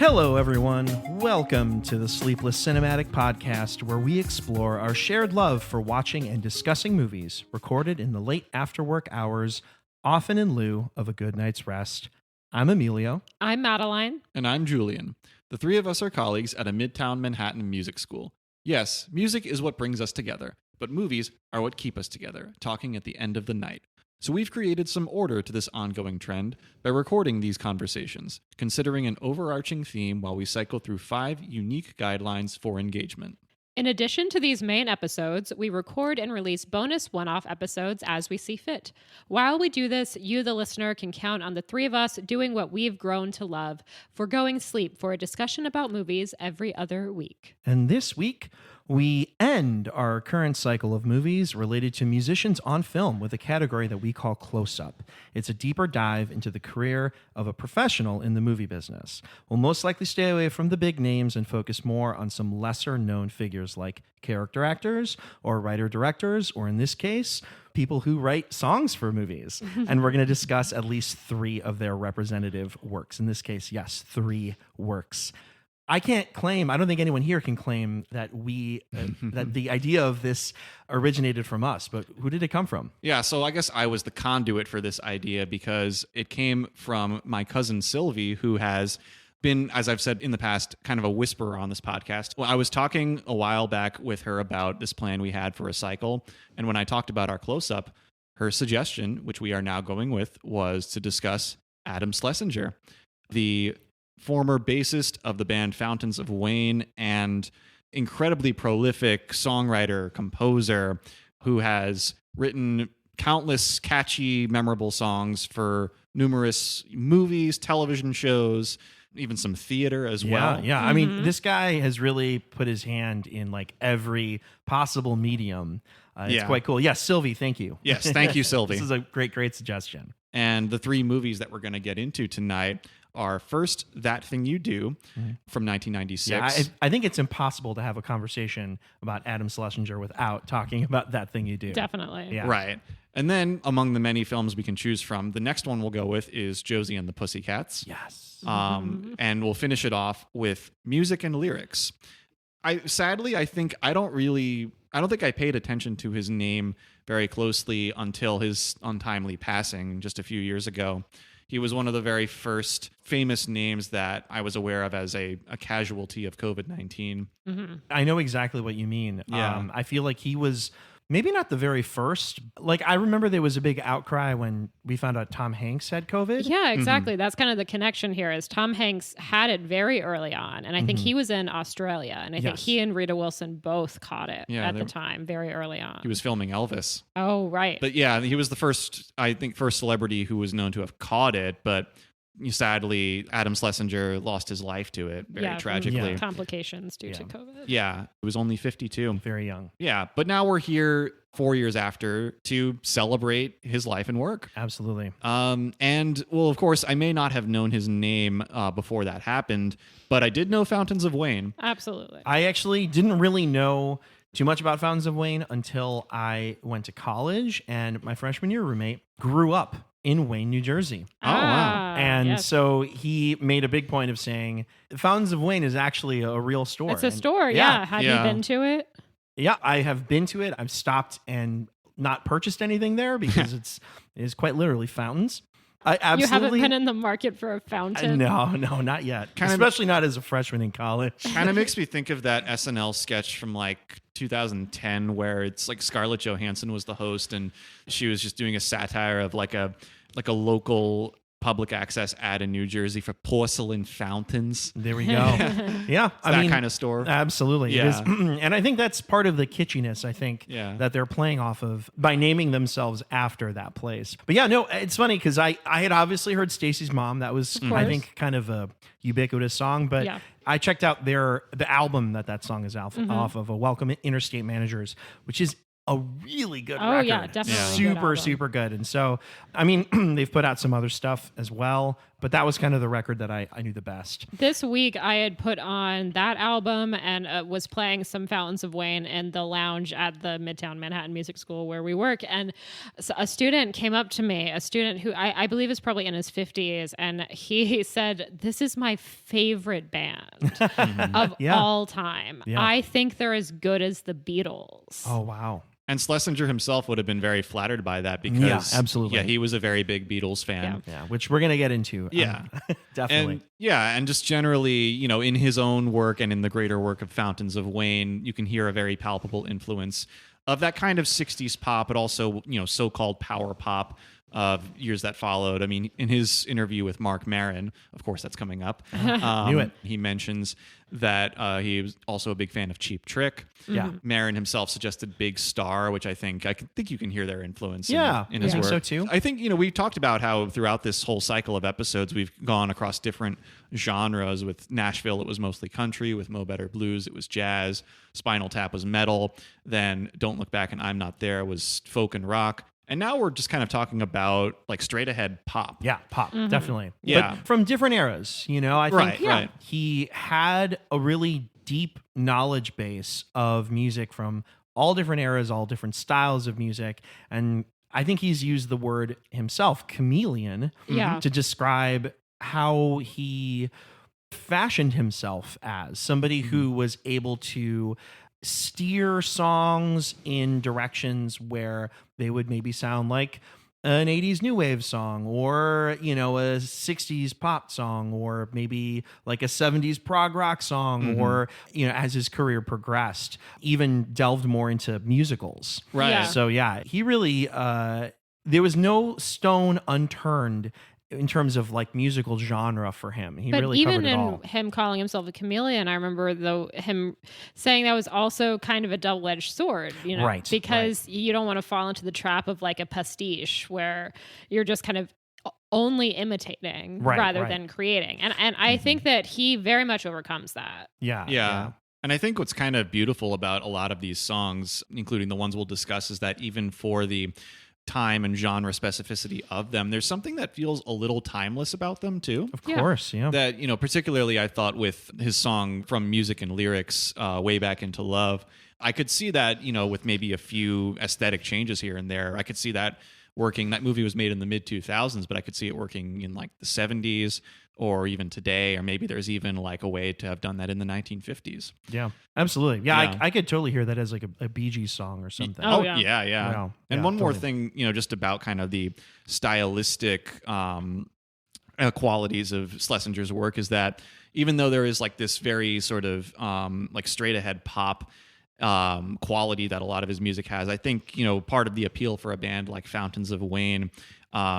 Hello, everyone. Welcome to the Sleepless Cinematic Podcast, where we explore our shared love for watching and discussing movies recorded in the late after-work hours, often in lieu of a good night's rest. I'm Emilio. I'm Madeline. And I'm Julian. The three of us are colleagues at a Midtown Manhattan music school. Yes, music is what brings us together, but movies are what keep us together, talking at the end of the night. So we've created some order to this ongoing trend by recording these conversations, considering an overarching theme while we cycle through 5 unique guidelines for engagement. In addition to these main episodes, we record and release bonus one-off episodes as we see fit. While we do this, you, the listener, can count on the three of us doing what we've grown to love, foregoing sleep for a discussion about movies every other week. And this week, we end our current cycle of movies related to musicians on film with a category that we call Close-Up. It's a deeper dive into the career of a professional in the movie business. We'll most likely stay away from the big names and focus more on some lesser-known figures like character actors or writer-directors, or in this case, people who write songs for movies. And we're going to discuss at least 3 of their representative works. In this case, yes, 3 works. I don't think anyone here can claim that that the idea of this originated from us, but who did it come from? Yeah, so I guess I was the conduit for this idea because it came from my cousin Sylvie, who has been, as I've said in the past, kind of a whisperer on this podcast. Well, I was talking a while back with her about this plan we had for a cycle, and when I talked about our close-up, her suggestion, which we are now going with, was to discuss Adam Schlesinger, the former bassist of the band Fountains of Wayne and incredibly prolific songwriter, composer, who has written countless catchy, memorable songs for numerous movies, television shows, even some theater as well. Yeah. I mean, this guy has really put his hand in like every possible medium. It's quite cool. Yes, Sylvie, thank you. Yes, thank you, Sylvie. This is a great suggestion. And the 3 movies that we're going to get into tonight are first, That Thing You Do from 1996. Yeah, I think it's impossible to have a conversation about Adam Schlesinger without talking about That Thing You Do. Definitely. Yeah. Right. And then among the many films we can choose from, the next one we'll go with is Josie and the Pussycats. Yes. And we'll finish it off with music and lyrics. I don't think I paid attention to his name very closely until his untimely passing just a few years ago. He was one of the very first famous names that I was aware of as a casualty of COVID-19. Mm-hmm. I know exactly what you mean. Yeah. I feel like he was maybe not the very first. Like, I remember there was a big outcry when we found out Tom Hanks had COVID. Yeah, exactly. That's kind of the connection here is Tom Hanks had it very early on. And I think he was in Australia. And I think he and Rita Wilson both caught it at the time, very early on. He was filming Elvis. Oh, right. But yeah, he was the first celebrity who was known to have caught it. But sadly, Adam Schlesinger lost his life to it very tragically. Complications due to COVID. Yeah, he was only 52. Very young. Yeah, but now we're here 4 years after to celebrate his life and work. Absolutely. And, well, of course, I may not have known his name before that happened, but I did know Fountains of Wayne. Absolutely. I actually didn't really know too much about Fountains of Wayne until I went to college, and my freshman year roommate grew up in Wayne, New Jersey. Oh, wow. And so he made a big point of saying Fountains of Wayne is actually a real store. It's a store, yeah. Have you been to it? Yeah, I have been to it. I've stopped and not purchased anything there because it is quite literally fountains. I absolutely, you haven't been in the market for a fountain? No, not yet. Especially not as a freshman in college. Kind of makes me think of that SNL sketch from like 2010 where it's like Scarlett Johansson was the host and she was just doing a satire of like a local public access ad in New Jersey for porcelain fountains. There we go. Yeah. I mean, that kind of store. Absolutely. Yeah. It is. And I think that's part of the kitschiness, I think, that they're playing off of by naming themselves after that place. But yeah, no, it's funny because I had obviously heard Stacy's Mom. That was, I think, kind of a ubiquitous song. But I checked out the album that song is off of, Welcome Interstate Managers, which is a really good Oh, record. yeah, definitely a good Super, album. super good. And so, I mean, they've put out some other stuff as well, but that was kind of the record that I knew the best. This week, I had put on that album and was playing some Fountains of Wayne in the lounge at the Midtown Manhattan Music School where we work. And a student came up to me, a student who I believe is probably in his 50s, and he said, "This is my favorite band of all time. Yeah. I think they're as good as the Beatles." Oh, wow. And Schlesinger himself would have been very flattered by that because absolutely. Yeah, he was a very big Beatles fan. Yeah, which we're going to get into. Yeah. Definitely. And just generally, in his own work and in the greater work of Fountains of Wayne, you can hear a very palpable influence of that kind of 60s pop, but also, so-called power pop of years that followed. I mean, in his interview with Mark Maron, of course, that's coming up. Knew it. He mentions that he was also a big fan of Cheap Trick. Yeah. Maron himself suggested Big Star, which I think you can hear their influence in his I think work. so too. I think, we talked about how throughout this whole cycle of episodes, we've gone across different genres. With Nashville, it was mostly country. With Mo Better Blues, it was jazz. Spinal Tap was metal. Then Don't Look Back and I'm Not There was folk and rock. And now we're just kind of talking about like straight ahead pop. Yeah, pop, definitely. Yeah. But from different eras, I think Right. he had a really deep knowledge base of music from all different eras, all different styles of music. And I think he's used the word himself, chameleon, Yeah. to describe how he fashioned himself as somebody who was able to steer songs in directions where they would maybe sound like an 80s new wave song or, a 60s pop song or maybe like a 70s prog rock song or, as his career progressed, even delved more into musicals. Right. Yeah. So, he really, there was no stone unturned in terms of like musical genre for him. He But really even covered it in all. him calling himself a chameleon, I remember him saying that was also kind of a double-edged sword, Right, because you don't want to fall into the trap of like a pastiche where you're just kind of only imitating rather than creating. And I think that he very much overcomes that. Yeah. And I think what's kind of beautiful about a lot of these songs, including the ones we'll discuss, is that even for the time and genre specificity of them, there's something that feels a little timeless about them too. Of course, yeah. That, particularly I thought with his song From Music and Lyrics, Way Back Into Love, I could see that, with maybe a few aesthetic changes here and there. I could see that working. That movie was made in the mid 2000s, but I could see it working in like the 70s or even today, or maybe there's even like a way to have done that in the 1950s. Yeah, absolutely. Yeah, Yeah. I could totally hear that as like a Bee Gees song or something. Oh, yeah. Wow. And Yeah, one more totally. thing, just about kind of the stylistic qualities of Schlesinger's work is that even though there is like this very sort of like straight ahead pop quality that a lot of his music has, I think, part of the appeal for a band like Fountains of Wayne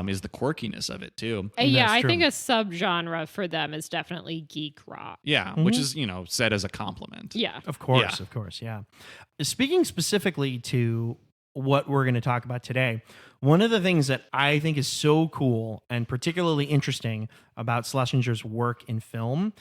is the quirkiness of it too. Yeah, That's I true. think a subgenre for them is definitely geek rock. Yeah, which is, said as a compliment. Yeah. Of course, Yeah. of course, yeah. Speaking specifically to what we're going to talk about today, one of the things that I think is so cool and particularly interesting about Schlesinger's work in film,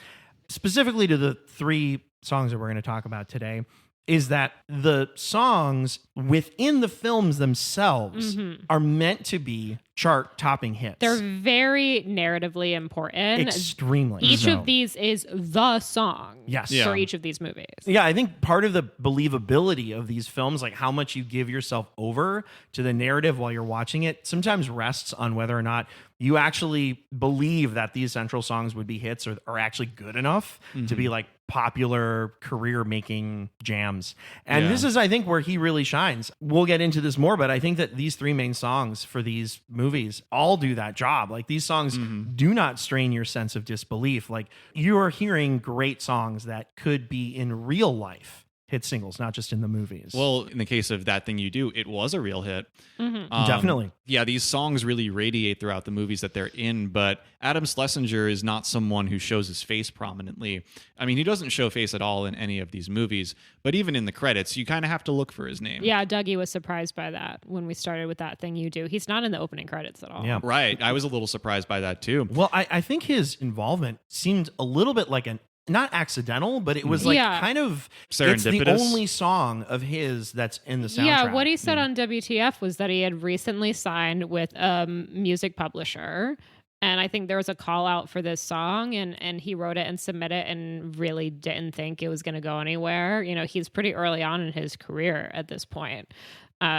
specifically to the three songs that we're going to talk about today, is that the songs within the films themselves are meant to be chart-topping hits. They're very narratively important. Extremely. Each so. of these is the song Yes. Yeah. for each of these movies. Yeah, I think part of the believability of these films, like how much you give yourself over to the narrative while you're watching it, sometimes rests on whether or not you actually believe that these central songs would be hits or are actually good enough to be like popular career-making jams. And Yeah. this is, I think, where he really shines. We'll get into this more, but I think that these three main songs for these movies all do that job. Like these songs do not strain your sense of disbelief. Like you are hearing great songs that could be in real life hit singles, not just in the movies. Well, in the case of That Thing You Do, it was a real hit. Definitely. Yeah, these songs really radiate throughout the movies that they're in, but Adam Schlesinger is not someone who shows his face prominently. I mean, he doesn't show face at all in any of these movies, but even in the credits, you kind of have to look for his name. Yeah, Dougie was surprised by that when we started with That Thing You Do. He's not in the opening credits at all. Yeah. Right. I was a little surprised by that too. Well, I think his involvement seemed a little bit like an not accidental, but it was like kind of it's the serendipitous. only song of his that's in the soundtrack. Yeah, what he said on WTF was that he had recently signed with a music publisher. And I think there was a call out for this song, and he wrote it and submitted it and really didn't think it was going to go anywhere. You know, he's pretty early on in his career at this point.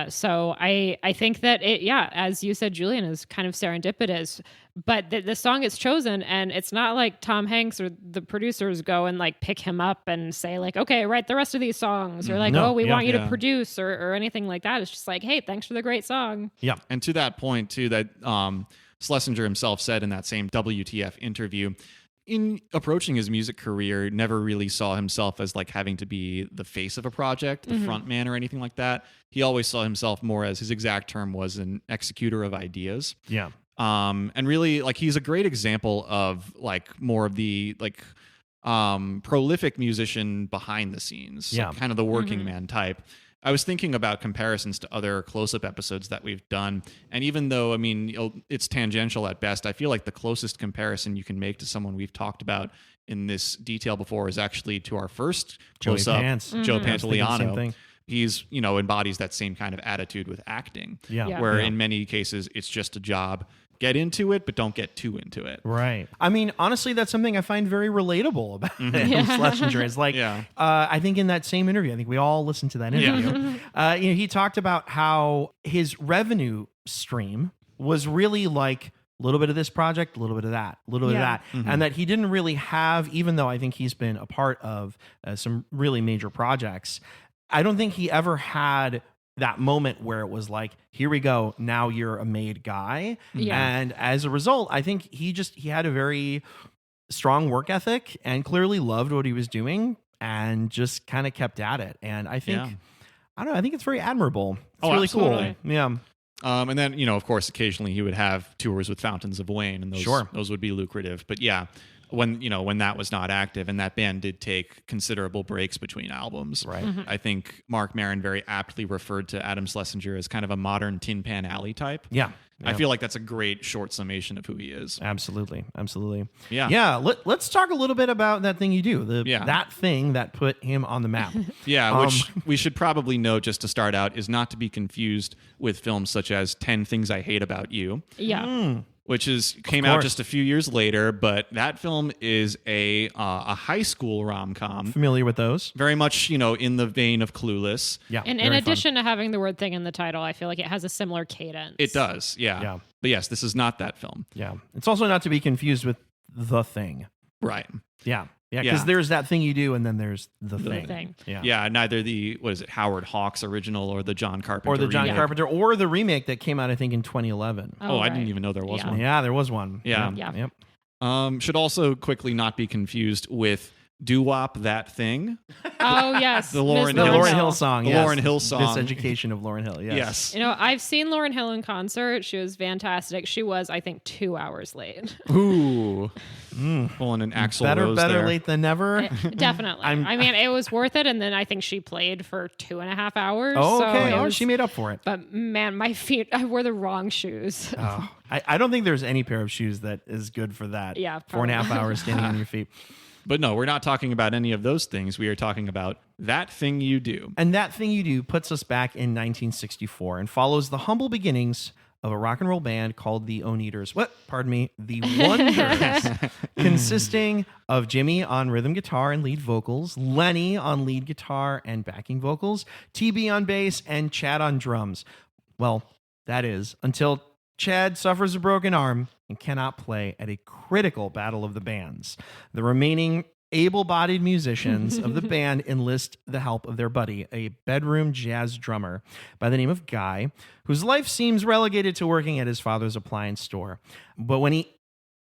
So I think that as you said, Julian, is kind of serendipitous, but the song gets chosen, and it's not like Tom Hanks or the producers go and like pick him up and say like, okay, write the rest of these songs, or like, we want you to produce or anything like that. It's just like, hey, thanks for the great song. Yeah. And to that point too, that Schlesinger himself said in that same WTF interview, in approaching his music career, never really saw himself as like having to be the face of a project, the front man or anything like that. He always saw himself more as, his exact term was, an executor of ideas. Yeah. And really, like, he's a great example of like more of the like prolific musician behind the scenes, Yeah. kind of the working man type. I was thinking about comparisons to other close-up episodes that we've done, and even though, I mean, it's tangential at best, I feel like the closest comparison you can make to someone we've talked about in this detail before is actually to our first close-up, Joe Pantoliano. He's, embodies that same kind of attitude with acting, where in many cases it's just a job. Get into it, but don't get too into it. Right. I mean, honestly, that's something I find very relatable about Schlesinger. It's like, I think in that same interview, I think we all listened to that interview. He talked about how his revenue stream was really like a little bit of this project, a little bit of that, a little bit of that. And that he didn't really have, even though I think he's been a part of some really major projects, I don't think he ever had that moment where it was like, here we go, now you're a made guy. And as a result, I think he had a very strong work ethic and clearly loved what he was doing and just kind of kept at it. And I think, I don't know, I think it's very admirable. It's really absolutely. Cool. Yeah. And then, of course, occasionally he would have tours with Fountains of Wayne, and those would be lucrative. But when that was not active, and that band did take considerable breaks between albums. Right. I think Mark Maron very aptly referred to Adam Schlesinger as kind of a modern Tin Pan Alley type. Yeah. I feel like that's a great short summation of who he is. Absolutely. Absolutely. Yeah. Yeah. Let's talk a little bit about That Thing You Do, that thing that put him on the map. Which we should probably note just to start out is not to be confused with films such as 10 Things I Hate About You. Yeah. Which came out just a few years later, but that film is a high school rom-com. Familiar with those? Very much, in the vein of Clueless. Yeah. And in addition to having the word thing in the title, I feel like it has a similar cadence. It does, yeah. But yes, this is not that film. Yeah. It's also not to be confused with The Thing. Right. Yeah. Yeah, because there's That Thing You Do, and then there's the thing. Yeah, neither the Howard Hawks original or the John Carpenter or the John remake. Carpenter or the remake that came out, I think, in 2011. Oh, I didn't even know there was one. Yeah, there was one. Yeah. Yep. Should also quickly not be confused with Doo-Wop That Thing. Oh, yes. The Lauryn Hill song. The Lauryn Hill song. Miseducation of Lauryn Hill, yes. I've seen Lauryn Hill in concert. She was fantastic. She was, I think, 2 hours late. Ooh. Pulling an Axl Rose Better there. late than never. Definitely. I mean, it was worth it. And then I think she played for 2.5 hours. Oh, okay. She made up for it. But man, my feet, I wore the wrong shoes. Oh, I don't think there's any pair of shoes that is good for that. Yeah. 4.5 hours standing on your feet. But no, we're not talking about any of those things. We are talking about That Thing You Do. And That Thing You Do puts us back in 1964 and follows the humble beginnings of a rock and roll band called the The Wonders, consisting of Jimmy on rhythm guitar and lead vocals, Lenny on lead guitar and backing vocals, TB on bass, and Chad on drums. Well, that is, until Chad suffers a broken arm and cannot play at a critical battle of the bands. The remaining able-bodied musicians of the band enlist the help of their buddy, a bedroom jazz drummer by the name of Guy, whose life seems relegated to working at his father's appliance store. But when he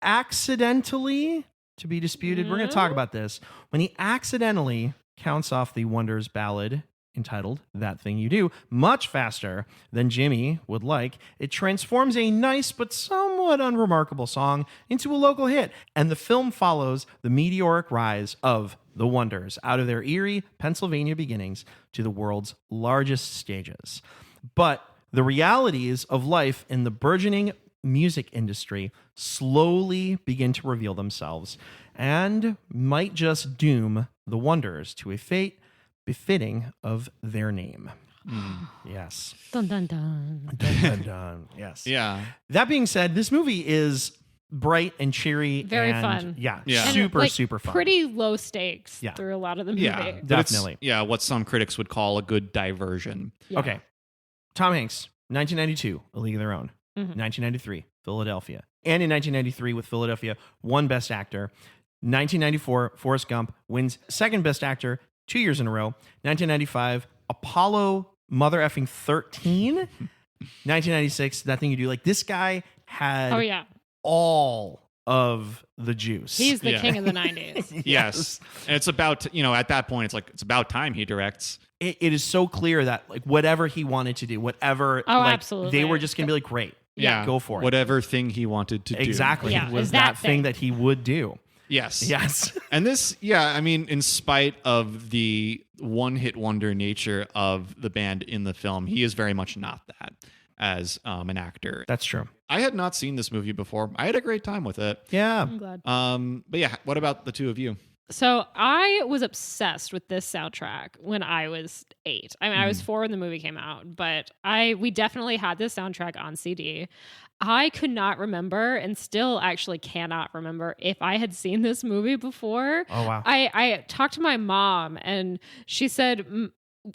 accidentally, to be disputed, we're going to talk about this, when he accidentally counts off the Wonders ballad entitled That Thing You Do much faster than Jimmy would like, it transforms a nice but somewhat unremarkable song into a local hit, and the film follows the meteoric rise of the Wonders out of their eerie Pennsylvania beginnings to the world's largest stages. But the realities of life in the burgeoning music industry slowly begin to reveal themselves and might just doom the Wonders to a fate befitting of their name. Yes. Dun dun dun. Dun, dun, dun. Yes. Yeah. That being said, this movie is bright and cheery. Very and, fun. Yeah. Yeah. And, Super, like, super fun. Pretty low stakes Yeah. through a lot of the movie. Yeah. But it's, Definitely. yeah. What some critics would call a good diversion. Yeah. Okay. Tom Hanks, 1992, A League of Their Own. Mhm. 1993, Philadelphia. And in 1993 with Philadelphia, won Best Actor. 1994, Forrest Gump wins second Best Actor 2 years in a row. 1995, Apollo mother effing 13. 1996, That Thing You Do. Like, this guy had Oh, yeah. all of the juice. He's the Yeah. king of the 90s. Yes. And it's about, at that point, it's about time he directs. It is so clear that like whatever he wanted to do, whatever, Oh, like, absolutely. they were just gonna be like, great, Yeah. go for it. Whatever thing he wanted to do. Exactly, Yeah, it was is that that thing thing. that he would do. Yes. Yes, And this, in spite of the one-hit wonder nature of the band in the film, he is very much not that as an actor. that's true. I had not seen this movie before. I had a great time with it. Yeah, I'm glad. But yeah, what about the two of you? So I was obsessed with this soundtrack when I was 8. I mean, I was 4 when the movie came out, but we definitely had this soundtrack on CD. I could not remember, and still actually cannot remember, if I had seen this movie before. Oh, wow. I talked to my mom, and she said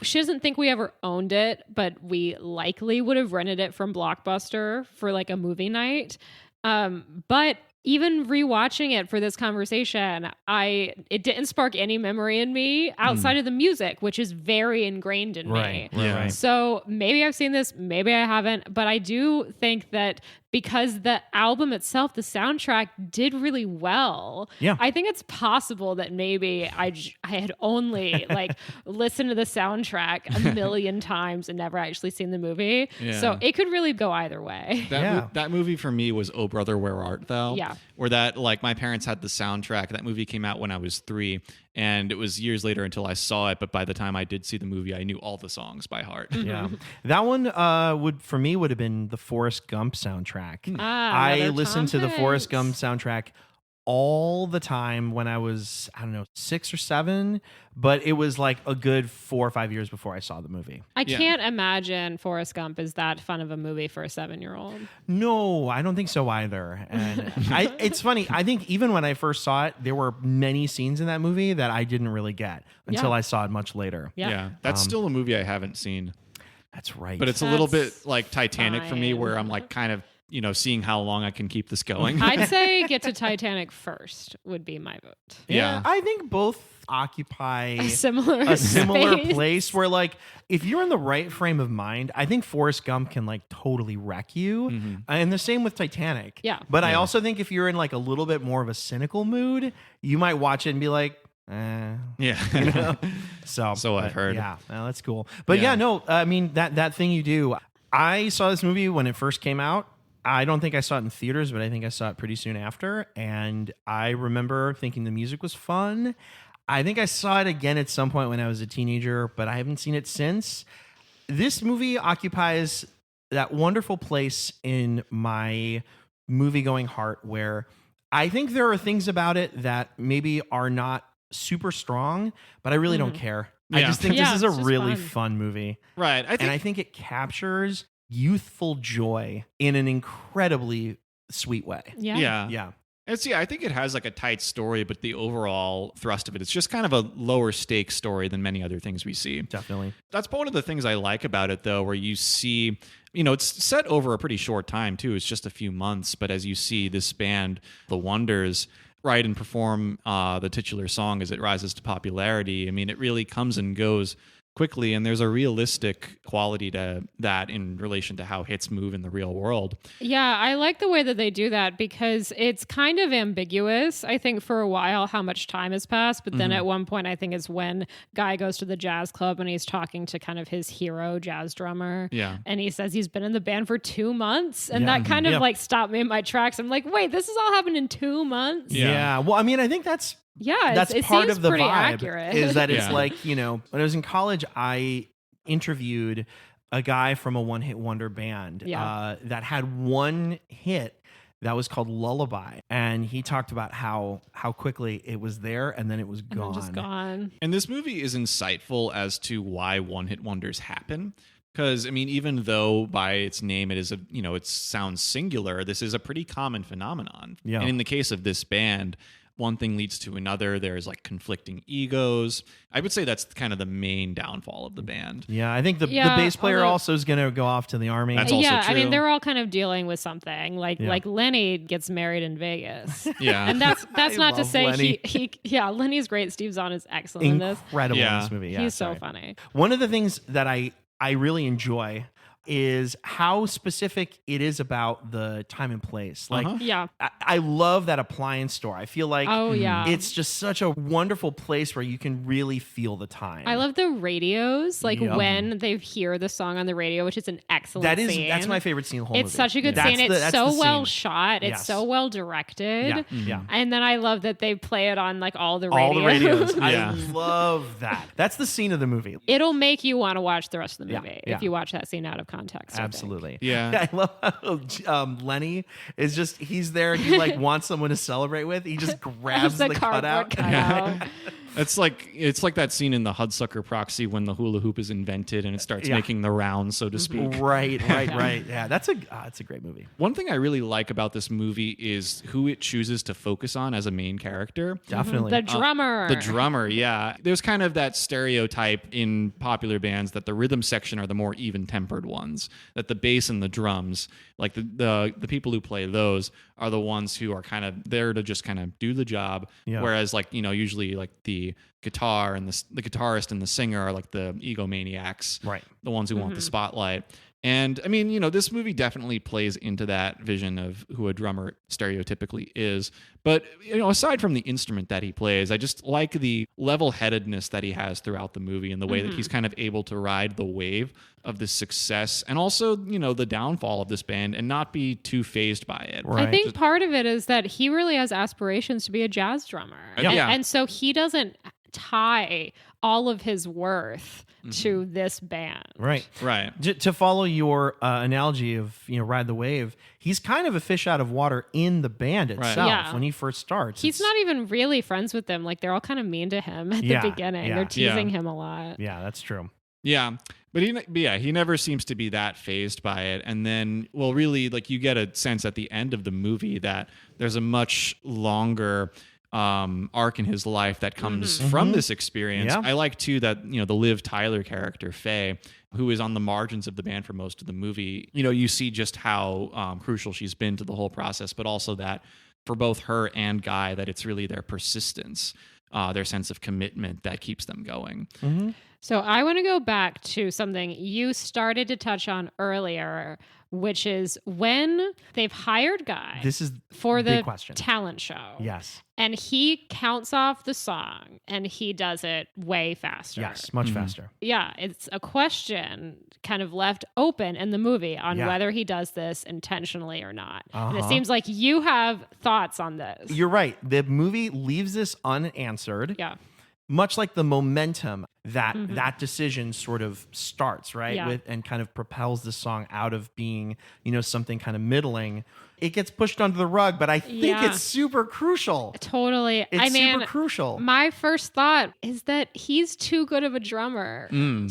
she doesn't think we ever owned it, but we likely would have rented it from Blockbuster for like a movie night. But even rewatching it for this conversation, it didn't spark any memory in me outside of the music, which is very ingrained in me. Yeah. So maybe I've seen this, maybe I haven't, but I do think that because the album itself, the soundtrack did really well. Yeah. I think it's possible that maybe I had only like listened to the soundtrack a million times and never actually seen the movie. Yeah. So it could really go either way. That movie for me was Oh Brother, Where Art Thou? Yeah. Where that, like, my parents had the soundtrack. That movie came out when I was 3, and it was years later until I saw it. But by the time I did see the movie, I knew all the songs by heart. Yeah, that one would have been the Forrest Gump soundtrack. I Another listened to Tom the Forrest Gump Hanks. soundtrack all the time when I was, I don't know, 6 or 7, but it was like a good 4 or 5 years before I saw the movie. I Yeah. can't imagine Forrest Gump is that fun of a movie for a 7-year-old. No, I don't think so either. And it's funny. I think even when I first saw it, there were many scenes in that movie that I didn't really get until Yeah. I saw it much later. Yeah. That's still a movie I haven't seen. That's right. But it's a little bit That's like Titanic for me, where fine. I'm like kind of, seeing how long I can keep this going. I'd say get to Titanic first would be my vote. Yeah. I think both occupy A similar a similar space. place where, like, if you're in the right frame of mind, I think Forrest Gump can like totally wreck you. And the same with Titanic. Yeah. But I also think if you're in like a little bit more of a cynical mood, you might watch it and be like, Yeah. So I've but heard. Yeah, well, that's cool. But Yeah. yeah, no, I mean that thing you do. I saw this movie when it first came out. I don't think I saw it in theaters, but I think I saw it pretty soon after. And I remember thinking the music was fun. I think I saw it again at some point when I was a teenager, but I haven't seen it since. This movie occupies that wonderful place in my movie-going heart where I think there are things about it that maybe are not super strong, but I really don't care. I Yeah. just think Yeah, this is a it's just really fun. fun movie. Right. And I think it captures youthful joy in an incredibly sweet way. Yeah. Yeah. I think it has like a tight story, but the overall thrust of it's just kind of a lower stakes story than many other things we see. Definitely. That's one of the things I like about it, though, where you see, it's set over a pretty short time, too. It's just a few months. But as you see this band, The Wonders, write and perform the titular song as it rises to popularity, I mean, it really comes and goes quickly, and there's a realistic quality to that in relation to how hits move in the real world. Yeah, I like the way that they do that because it's kind of ambiguous, I think, for a while how much time has passed. But then at one point, I think it's when Guy goes to the jazz club and he's talking to kind of his hero jazz drummer. Yeah. And he says he's been in the band for 2 months. And Yeah. that kind of Yeah. like stopped me in my tracks. I'm like, wait, this has all happened in 2 months? Yeah. Well, I mean, I think that's Yeah, it part seems of the pretty vibe accurate. is that it's Yeah. like, when I was in college, I interviewed a guy from a one-hit wonder band Yeah. that had one hit that was called Lullaby, and he talked about how quickly it was there and then it was And gone. then just gone. And this movie is insightful as to why one-hit wonders happen. Because, I mean, even though by its name it is it sounds singular, this is a pretty common phenomenon. Yeah. And in the case of this band, one thing leads to another. There's like conflicting egos. I would say that's kind of the main downfall of the band. Yeah, I think the bass player also is going to go off to the army. That's also I true. mean, they're all kind of dealing with something. Like Yeah. like Lenny gets married in Vegas. Yeah. And that's not to love say Lenny. Lenny's great. Steve Zahn is excellent in this. Incredible in Yeah. this movie. Yeah, He's so sorry. funny. One of the things that I really enjoy is how specific it is about the time and place. Like, Uh-huh. Yeah. I love that appliance store. I feel like Oh yeah. it's just such a wonderful place where you can really feel the time. I love the radios, like Yep. when they hear the song on the radio, which is an excellent scene. that's my favorite scene in the whole movie. It's such a good That's scene. the- It's that's so the well scene. shot. It's Yes. so well directed. Yeah, yeah. And then I love that they play it on like all the All the radios. Yeah. I love that. That's the scene of the movie. It'll make you want to watch the rest of the Yeah, movie yeah. if you watch that scene out of context. I think. Absolutely. Yeah. I love how Lenny is just, he's there. He like wants someone to celebrate with. He just grabs Just the cardboard cutout. cutout. It's like that scene in the Hudsucker Proxy when the hula hoop is invented and it starts Yeah. making the rounds, so to speak. Right. Yeah, that's a great movie. One thing I really like about this movie is who it chooses to focus on as a main character. Definitely. The drummer. The drummer, yeah. There's kind of that stereotype in popular bands that the rhythm section are the more even-tempered ones, that the bass and the drums, like the people who play those, are the ones who are kind of there to just kind of do the job. Yeah. Whereas, like, usually like the guitar and the guitarist and the singer are like the egomaniacs, Right. the ones who want the spotlight. And I mean, this movie definitely plays into that vision of who a drummer stereotypically is. But, aside from the instrument that he plays, I just like the level-headedness that he has throughout the movie and the way that he's kind of able to ride the wave of this success and also, the downfall of this band and not be too fazed by it. Right. I think part of it is that he really has aspirations to be a jazz drummer. Yeah. And so he doesn't tie all of his worth to this band. Right. Right. To follow your analogy of ride the wave, he's kind of a fish out of water in the band itself Yeah. when he first starts. He's not even really friends with them. Like they're all kind of mean to him at Yeah, the beginning. yeah. They're teasing Yeah. him a lot. Yeah, that's true. Yeah. But he never seems to be that fazed by it. And then, well, really, like you get a sense at the end of the movie that there's a much longer arc in his life that comes from this experience. Yeah. I like too that, the Liv Tyler character, Faye, who is on the margins of the band for most of the movie, you see just how crucial she's been to the whole process, but also that for both her and Guy, that it's really their persistence, their sense of commitment that keeps them going. So I want to go back to something you started to touch on earlier, which is when they've hired Guy This is for big the question. talent show. Yes. And he counts off the song and he does it way faster. Yes, much faster. Yeah, it's a question kind of left open in the movie on Yeah. whether he does this intentionally or not. And it Uh-huh. seems like you have thoughts on this. You're right. The movie leaves this unanswered. Yeah. Much like the momentum that that decision sort of starts, right? Yeah. And kind of propels the song out of being, something kind of middling. It gets pushed under the rug, but I think Yeah. it's super crucial. Totally. It's I mean, super crucial. my first thought is that he's too good of a drummer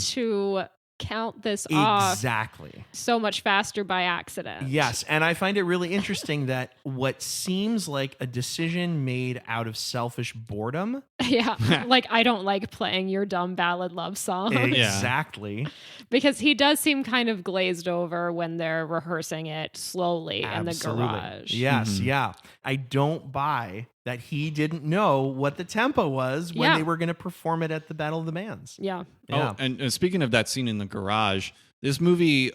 to count this off Exactly. so much faster by accident. Yes, and I find it really interesting that what seems like a decision made out of selfish boredom, Yeah. Like, I don't like playing your dumb ballad love song. exactly, Because he does seem kind of glazed over when they're rehearsing it slowly in the garage. Yes, yeah. I don't buy that he didn't know what the tempo was when Yeah. they were going to perform it at the Battle of the Bands. Yeah. Yeah. Oh, and speaking of that scene in the garage, this movie,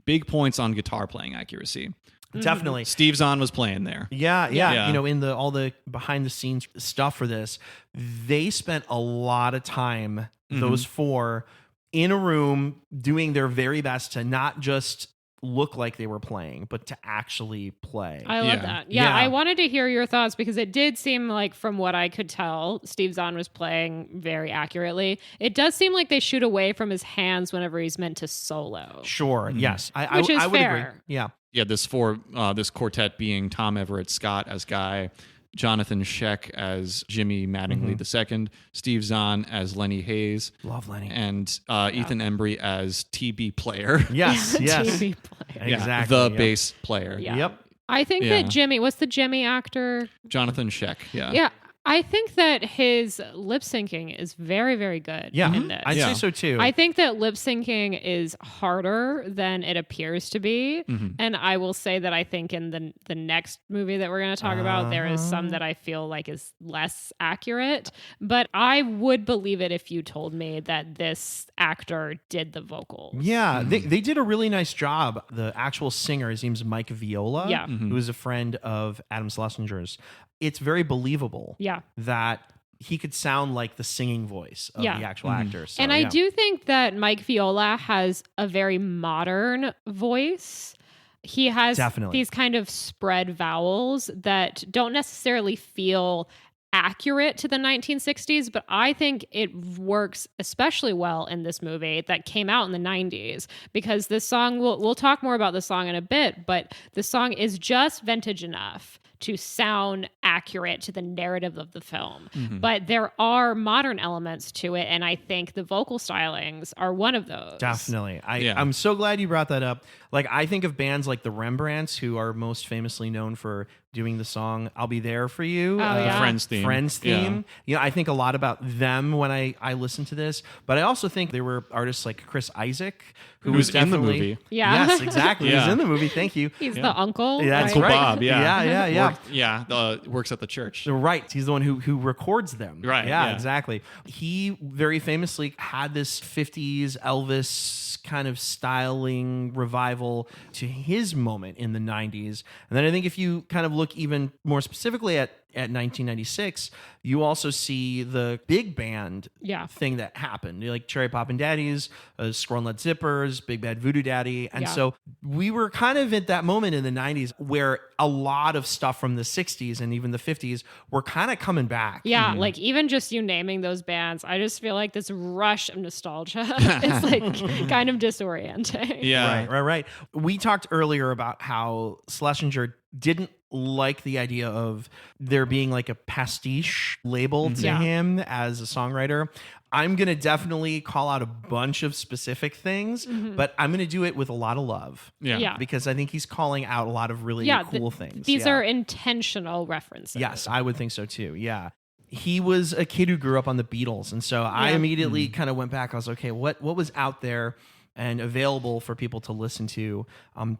big points on guitar playing accuracy. Definitely. Steve Zahn was playing there. Yeah. Yeah. In all the behind the scenes stuff for this, they spent a lot of time, those four, in a room doing their very best to not just look like they were playing, but to actually play. I love that. Yeah, I wanted to hear your thoughts because it did seem like, from what I could tell, Steve Zahn was playing very accurately. It does seem like they shoot away from his hands whenever he's meant to solo. Sure. Yes. Which is I would fair. agree. Yeah. Yeah, this quartet being Tom Everett Scott as Guy, Jonathan Sheck as Jimmy Mattingly II, Steve Zahn as Lenny Hayes. Love Lenny. And Ethan Embry as TB player. Yes. Yes. TV player. Yeah, Exactly. the Yep. bass player. Yeah. Yep. I think that Jimmy, what's the Jimmy actor? Jonathan Sheck. Yeah. Yeah. I think that his lip syncing is very, very good Yeah. in this. I'd say so too. I think that lip syncing is harder than it appears to be. And I will say that I think in the next movie that we're going to talk about, there is some that I feel like is less accurate. But I would believe it if you told me that this actor did the vocals. Yeah, they did a really nice job. The actual singer, his name's Mike Viola, Yeah. who is a friend of Adam Schlesinger's. It's very believable Yeah. that he could sound like the singing voice of the actual actor. So, And I do think that Mike Viola has a very modern voice. He has Definitely. these kind of spread vowels that don't necessarily feel accurate to the 1960s, but I think it works especially well in this movie that came out in the 90s, because this song, we'll talk more about the song in a bit, but the song is just vintage enough to sound accurate to the narrative of the film. But there are modern elements to it, and I think the vocal stylings are one of those. Definitely. I'm so glad you brought that up. Like, I think of bands like the Rembrandts, who are most famously known for doing the song "I'll Be There for You," yeah. The Friends theme. Friends theme. You know, I think a lot about them when I listen to this, but I also think there were artists like Chris Isaac, who was in the definitely movie. Yeah. Yes, exactly. He was in the movie. Thank you. He's the uncle. Yeah, that's Uncle right. Bob, yeah. Yeah. Works at the church. Right. He's the one who records them. Right, Yeah, yeah. exactly. He very famously had this 50s Elvis kind of styling revival to his moment in the 90s. And then I think if you kind of look even more specifically at 1996, you also see the big band thing that happened. Like Cherry Poppin' Daddies, Squirrel Nut Zippers, Big Bad Voodoo Daddy. And so we were kind of at that moment in the 90s where a lot of stuff from the 60s and even the 50s were kind of coming back. Yeah, like even just you naming those bands, I just feel like this rush of nostalgia is like kind of disorienting. Yeah. Right. We talked earlier about how Schlesinger didn't like the idea of there being like a pastiche label to him as a songwriter. I'm going to definitely call out a bunch of specific things, but I'm going to do it with a lot of love. Yeah. Because I think he's calling out a lot of really cool things. These are intentional references. Yes, I would think so too. Yeah. He was a kid who grew up on the Beatles. And so I immediately kind of went back. I was like, okay, what was out there and available for people to listen to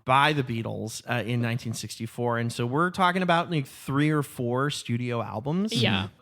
by the Beatles in 1964. And so we're talking about like 3 or 4 studio albums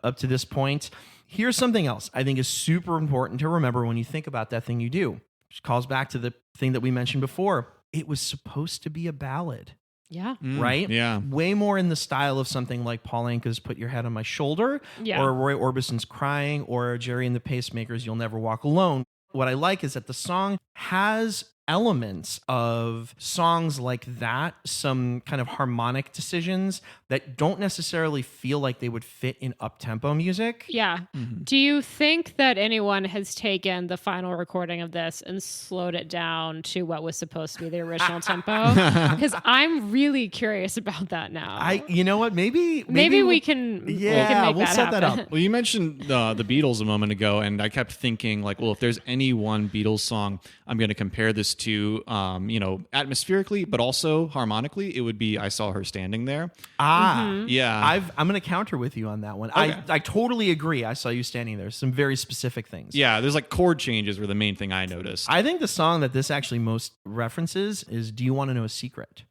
up to this point. Here's something else I think is super important to remember when you think about that thing you do, which calls back to the thing that we mentioned before. It was supposed to be a ballad. Yeah. Right? Yeah. Way more in the style of something like Paul Anka's Put Your Head on My Shoulder, or Roy Orbison's Crying, or Jerry and the Pacemakers' You'll Never Walk Alone. What I like is that the song has elements of songs like that, some kind of harmonic decisions that don't necessarily feel like they would fit in up-tempo music. Yeah. Do you think that anyone has taken the final recording of this and slowed it down to what was supposed to be the original tempo? Because I'm really curious about that now. You know what? Maybe we can. We'll set that up. Well, you mentioned the Beatles a moment ago, and I kept thinking, like, well, if there's any one Beatles song I'm going to compare this to, atmospherically, but also harmonically, it would be I Saw Her Standing There. Yeah. I'm going to counter with you on that one. Okay. I totally agree. I saw you standing there. Some very specific things. Yeah, there's like chord changes were the main thing I noticed. I think the song that this actually most references is Do You Want to Know a Secret?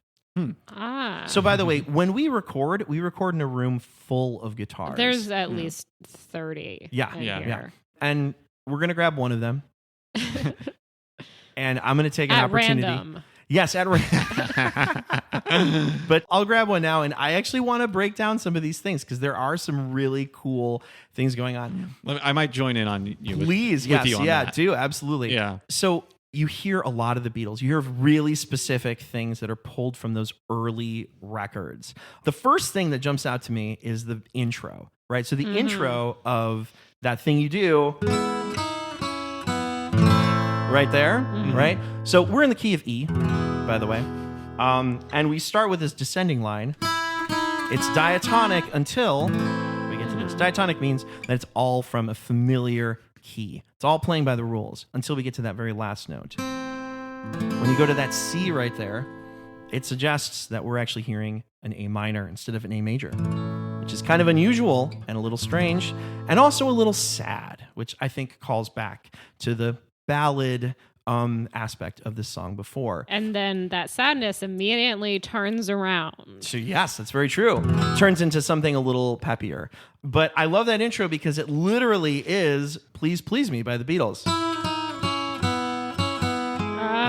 So by the way, when we record in a room full of guitars. There's at least 30. Yeah. And we're going to grab one of them. And I'm going to take an opportunity. Random. Yes, at random. But I'll grab one now, and I actually want to break down some of these things because there are some really cool things going on. I might join in on you. Please, with you on yes, that. do absolutely. Yeah. So you hear a lot of the Beatles. You hear really specific things that are pulled from those early records. The first thing that jumps out to me is the intro, right? So the intro of That Thing You Do, right there, right? So we're in the key of E, by the way. And we start with this descending line. It's diatonic until we get to this. Diatonic means that it's all from a familiar key. It's all playing by the rules until we get to that very last note. When you go to that C right there, it suggests that we're actually hearing an A minor instead of an A major, which is kind of unusual and a little strange and also a little sad, which I think calls back to the ballad aspect of this song before. And then that sadness immediately turns around. So yes, that's very true. Turns into something a little peppier. But I love that intro because it literally is Please Please Me by the Beatles.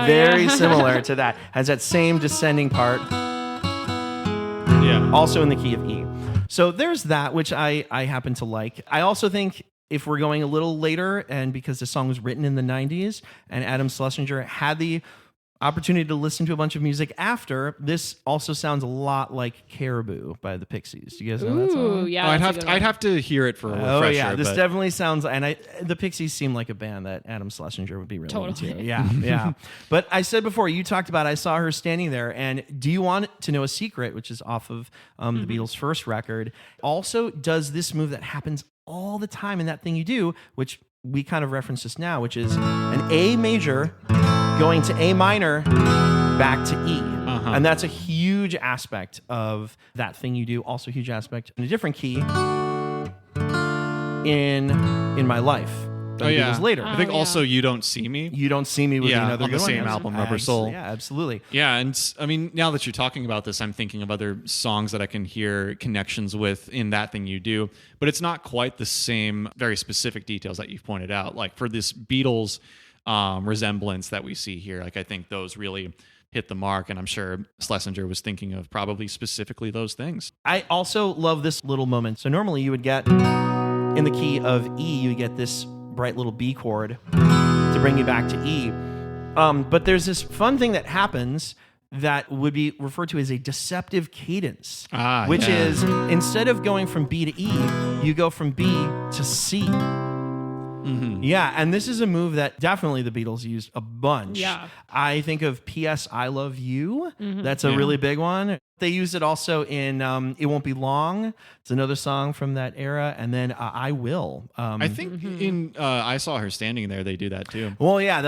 Very similar to that. Has that same descending part. Yeah. Also in the key of E. So there's that, which I happen to like. I also think if we're going a little later, and because the song was written in the 90s, and Adam Schlesinger had the opportunity to listen to a bunch of music after, this also sounds a lot like Caribou by the Pixies. Do you guys know that song? Ooh, yeah. I'd have to hear it for a refresher. Oh yeah, this but definitely sounds. And the Pixies seem like a band that Adam Schlesinger would be really Totally. into. Yeah, yeah. But I said before, you talked about I saw her standing there, and Do You Want to Know a Secret, which is off of the Beatles' first record, also does this move that happens all the time in That Thing You Do, which we kind of reference just now, which is an A major going to A minor back to E. And that's a huge aspect of That Thing You Do. Also a huge aspect in a different key in My Life. Oh yeah, it was later. I think also You Don't See Me. You Don't See Me with another on good the one. same album, Rubber Soul. Yeah, absolutely. Yeah, and I mean, now that you're talking about this, I'm thinking of other songs that I can hear connections with in That Thing You Do, but it's not quite the same very specific details that you've pointed out. Like for this Beatles resemblance that we see here, like I think those really hit the mark, and I'm sure Schlesinger was thinking of probably specifically those things. I also love this little moment. So normally you would get in the key of E, you would get this bright little B chord to bring you back to E. But there's this fun thing that happens that would be referred to as a deceptive cadence, which is instead of going from B to E, you go from B to C. Yeah, and this is a move that definitely the Beatles used a bunch. Yeah. I think of P.S. I Love You. That's a really big one. They used it also in It Won't Be Long. It's another song from that era. And then I Will. I think in I Saw Her Standing There, they do that too. Well, yeah,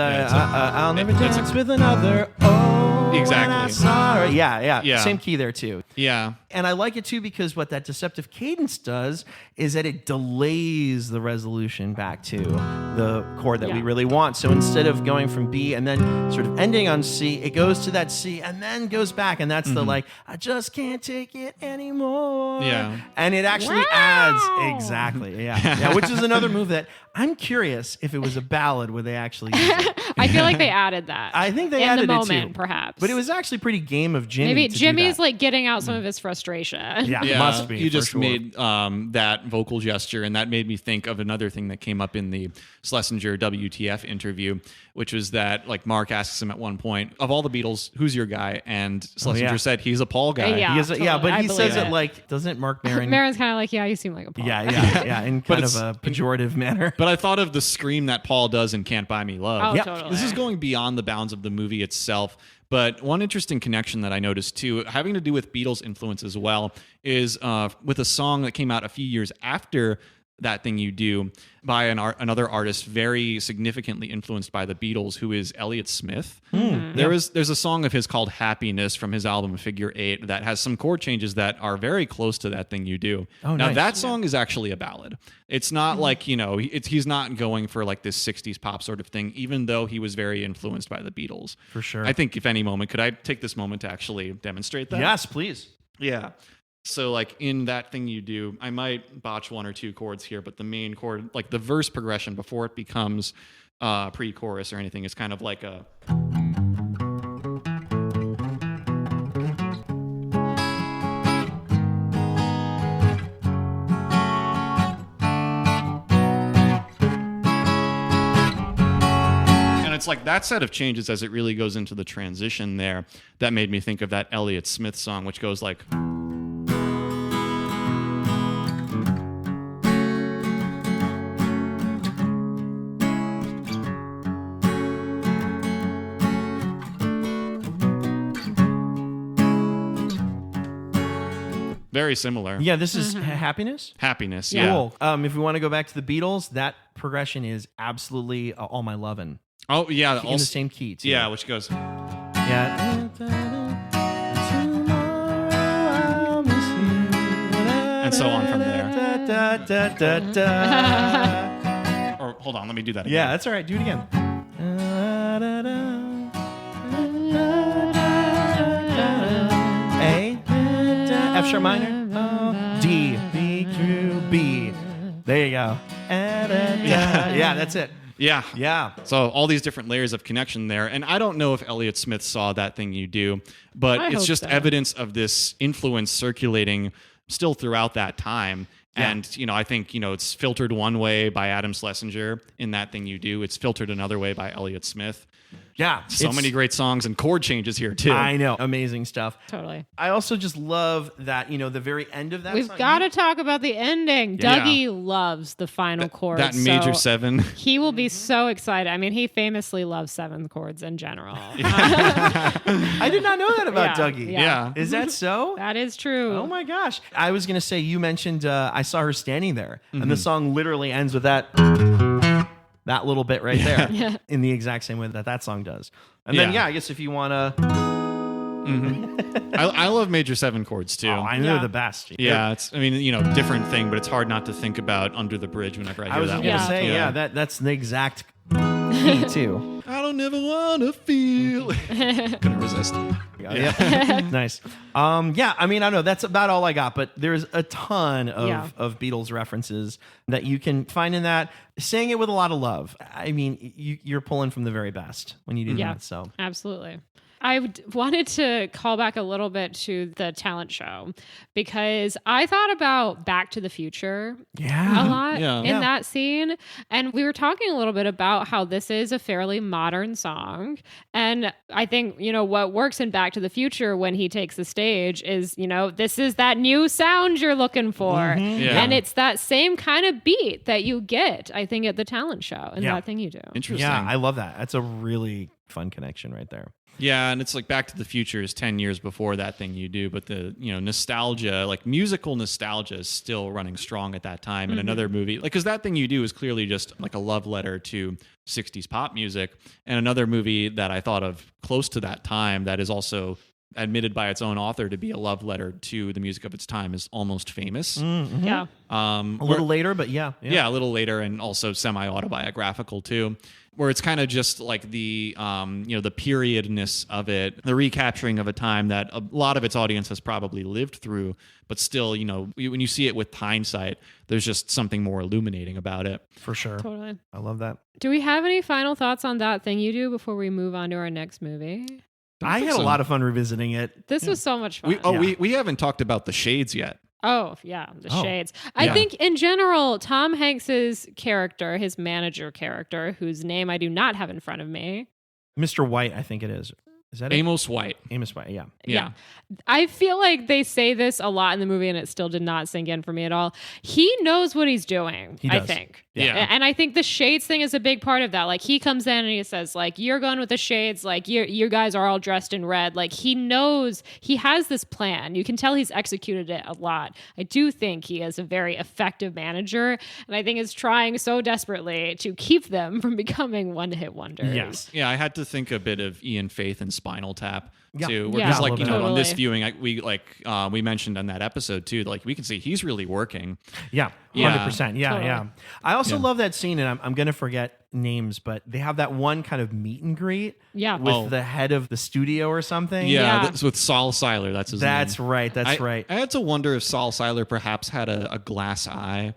I'll never dance with another. Oh, exactly. when I saw her. Yeah. Same key there too. Yeah. And I like it too because what that deceptive cadence does is that it delays the resolution back to the chord that we really want. So instead of going from B and then sort of ending on C, it goes to that C and then goes back. And that's the like, I just can't take it anymore. Yeah. And it actually adds, exactly. Yeah. Which is another move that I'm curious if it was a ballad where they actually used it. I feel like they added that. I think they in added the it moment, too. perhaps. But it was actually pretty game of Jimmy. Maybe to do Jimmy's that. like getting out some of his frustration. Yeah, must be. You just for sure. made that vocal gesture, and that made me think of another thing that came up in the Schlesinger WTF interview, which was that like Mark asks him at one point, of all the Beatles, who's your guy? And Schlesinger said he's a Paul guy. Yeah. Totally. But I he says believe it like, doesn't Mark Maron? Maron's kind of like, yeah, you seem like a Paul. Yeah, in kind of it's- a pejorative manner. But I thought of the scream that Paul does in Can't Buy Me Love. Oh, Yeah. totally. This is going beyond the bounds of the movie itself. But one interesting connection that I noticed too, having to do with Beatles influence as well, is with a song that came out a few years after That Thing You Do by another artist very significantly influenced by the Beatles, who is Elliott Smith. There's a song of his called Happiness from his album Figure 8 that has some chord changes that are very close to That Thing You Do. Oh, now nice. that song is actually a ballad. It's not like, he's not going for like this 60s pop sort of thing, even though he was very influenced by the Beatles. For sure. I think if any moment, could I take this moment to actually demonstrate that? Yes, please. Yeah. So like in That Thing You Do, I might botch one or two chords here, but the main chord, like the verse progression before it becomes pre-chorus or anything, is kind of like a... it's like that set of changes as it really goes into the transition there that made me think of that Elliott Smith song, which goes like. Very similar. Yeah, this is Happiness. Happiness, yeah. Cool. If we want to go back to the Beatles, that progression is absolutely All My Lovin'. Oh, yeah. In the same key, too. Yeah, which goes. Yeah. And so on from there. Or hold on, let me do that again. Yeah, that's all right. Do it again. A, F sharp minor, D, B, Q, B. There you go. Yeah, that's it. Yeah. Yeah. So all these different layers of connection there. And I don't know if Elliott Smith saw That Thing You Do, but it's just evidence of this influence circulating still throughout that time. Yeah. And, I think, it's filtered one way by Adam Schlesinger in That Thing You Do. It's filtered another way by Elliott Smith. Yeah. So many great songs and chord changes here, too. I know. Amazing stuff. Totally. I also just love that, the very end of that We've song. got to talk about the ending. Yeah. Dougie loves the final chord. That major seven. He will be so excited. I mean, he famously loves seventh chords in general. I did not know that about Dougie. Yeah. Is that so? That is true. Oh my gosh. I was going to say, you mentioned I Saw Her Standing There, and the song literally ends with that little bit right there in the exact same way that song does. And then, I guess if you want to... I love major seven chords, too. Oh, I know they're the best. Yeah, it's, different thing, but it's hard not to think about Under the Bridge whenever I hear that one. I was going to say, that's the exact key, too. I don't ever want to feel. Couldn't resist. Yeah. Nice. I don't know. That's about all I got, but there's a ton of Beatles references that you can find in that. Saying it with a lot of love. I mean, you're pulling from the very best when you do that. So absolutely. I wanted to call back a little bit to the talent show because I thought about Back to the Future a lot in that scene. And we were talking a little bit about how this is a fairly modern song. And I think, what works in Back to the Future when he takes the stage is, this is that new sound you're looking for. And it's that same kind of beat that you get, I think, at the talent show and That Thing You Do. Interesting. Yeah, I love that. That's a really fun connection right there. Yeah, and it's like Back to the Future is 10 years before That Thing You Do, but the nostalgia, like musical nostalgia, is still running strong at that time. And another movie, because That Thing You Do is clearly just like a love letter to 60s pop music. And another movie that I thought of close to that time that is also admitted by its own author to be a love letter to the music of its time is Almost Famous. Yeah. A little later, but yeah, a little later, and also semi-autobiographical too, where it's kind of just like the the periodness of it, the recapturing of a time that a lot of its audience has probably lived through, but still, when you see it with hindsight, there's just something more illuminating about it. For sure. Totally. I love that. Do we have any final thoughts on That Thing You Do before we move on to our next movie? I had a lot of fun revisiting it. This was so much fun. We haven't talked about the shades yet. Oh, yeah, the shades. I think in general, Tom Hanks's character, his manager character, whose name I do not have in front of me. Mr. White, I think it is. Is that Amos White? Amos White, yeah. Yeah. I feel like they say this a lot in the movie and it still did not sink in for me at all. He knows what he's doing, I think. Yeah. And I think the shades thing is a big part of that. Like he comes in and he says, like, you're going with the shades, like you guys are all dressed in red. Like he knows, he has this plan. You can tell he's executed it a lot. I do think he is a very effective manager, and I think is trying so desperately to keep them from becoming one-hit wonders. Yes. Yeah, I had to think a bit of Ian Faith and Spinal Tap too. Yeah. Because like, Totally. on this viewing, we mentioned on that episode too, like we can see he's really working. Yeah, 100%. Yeah, Totally. yeah. I also love that scene, and I'm going to forget names, but they have that one kind of meet and greet with the head of the studio or something. Yeah. That's with Saul Seiler. That's his name. That's right. That's right. I had to wonder if Saul Seiler perhaps had a glass eye.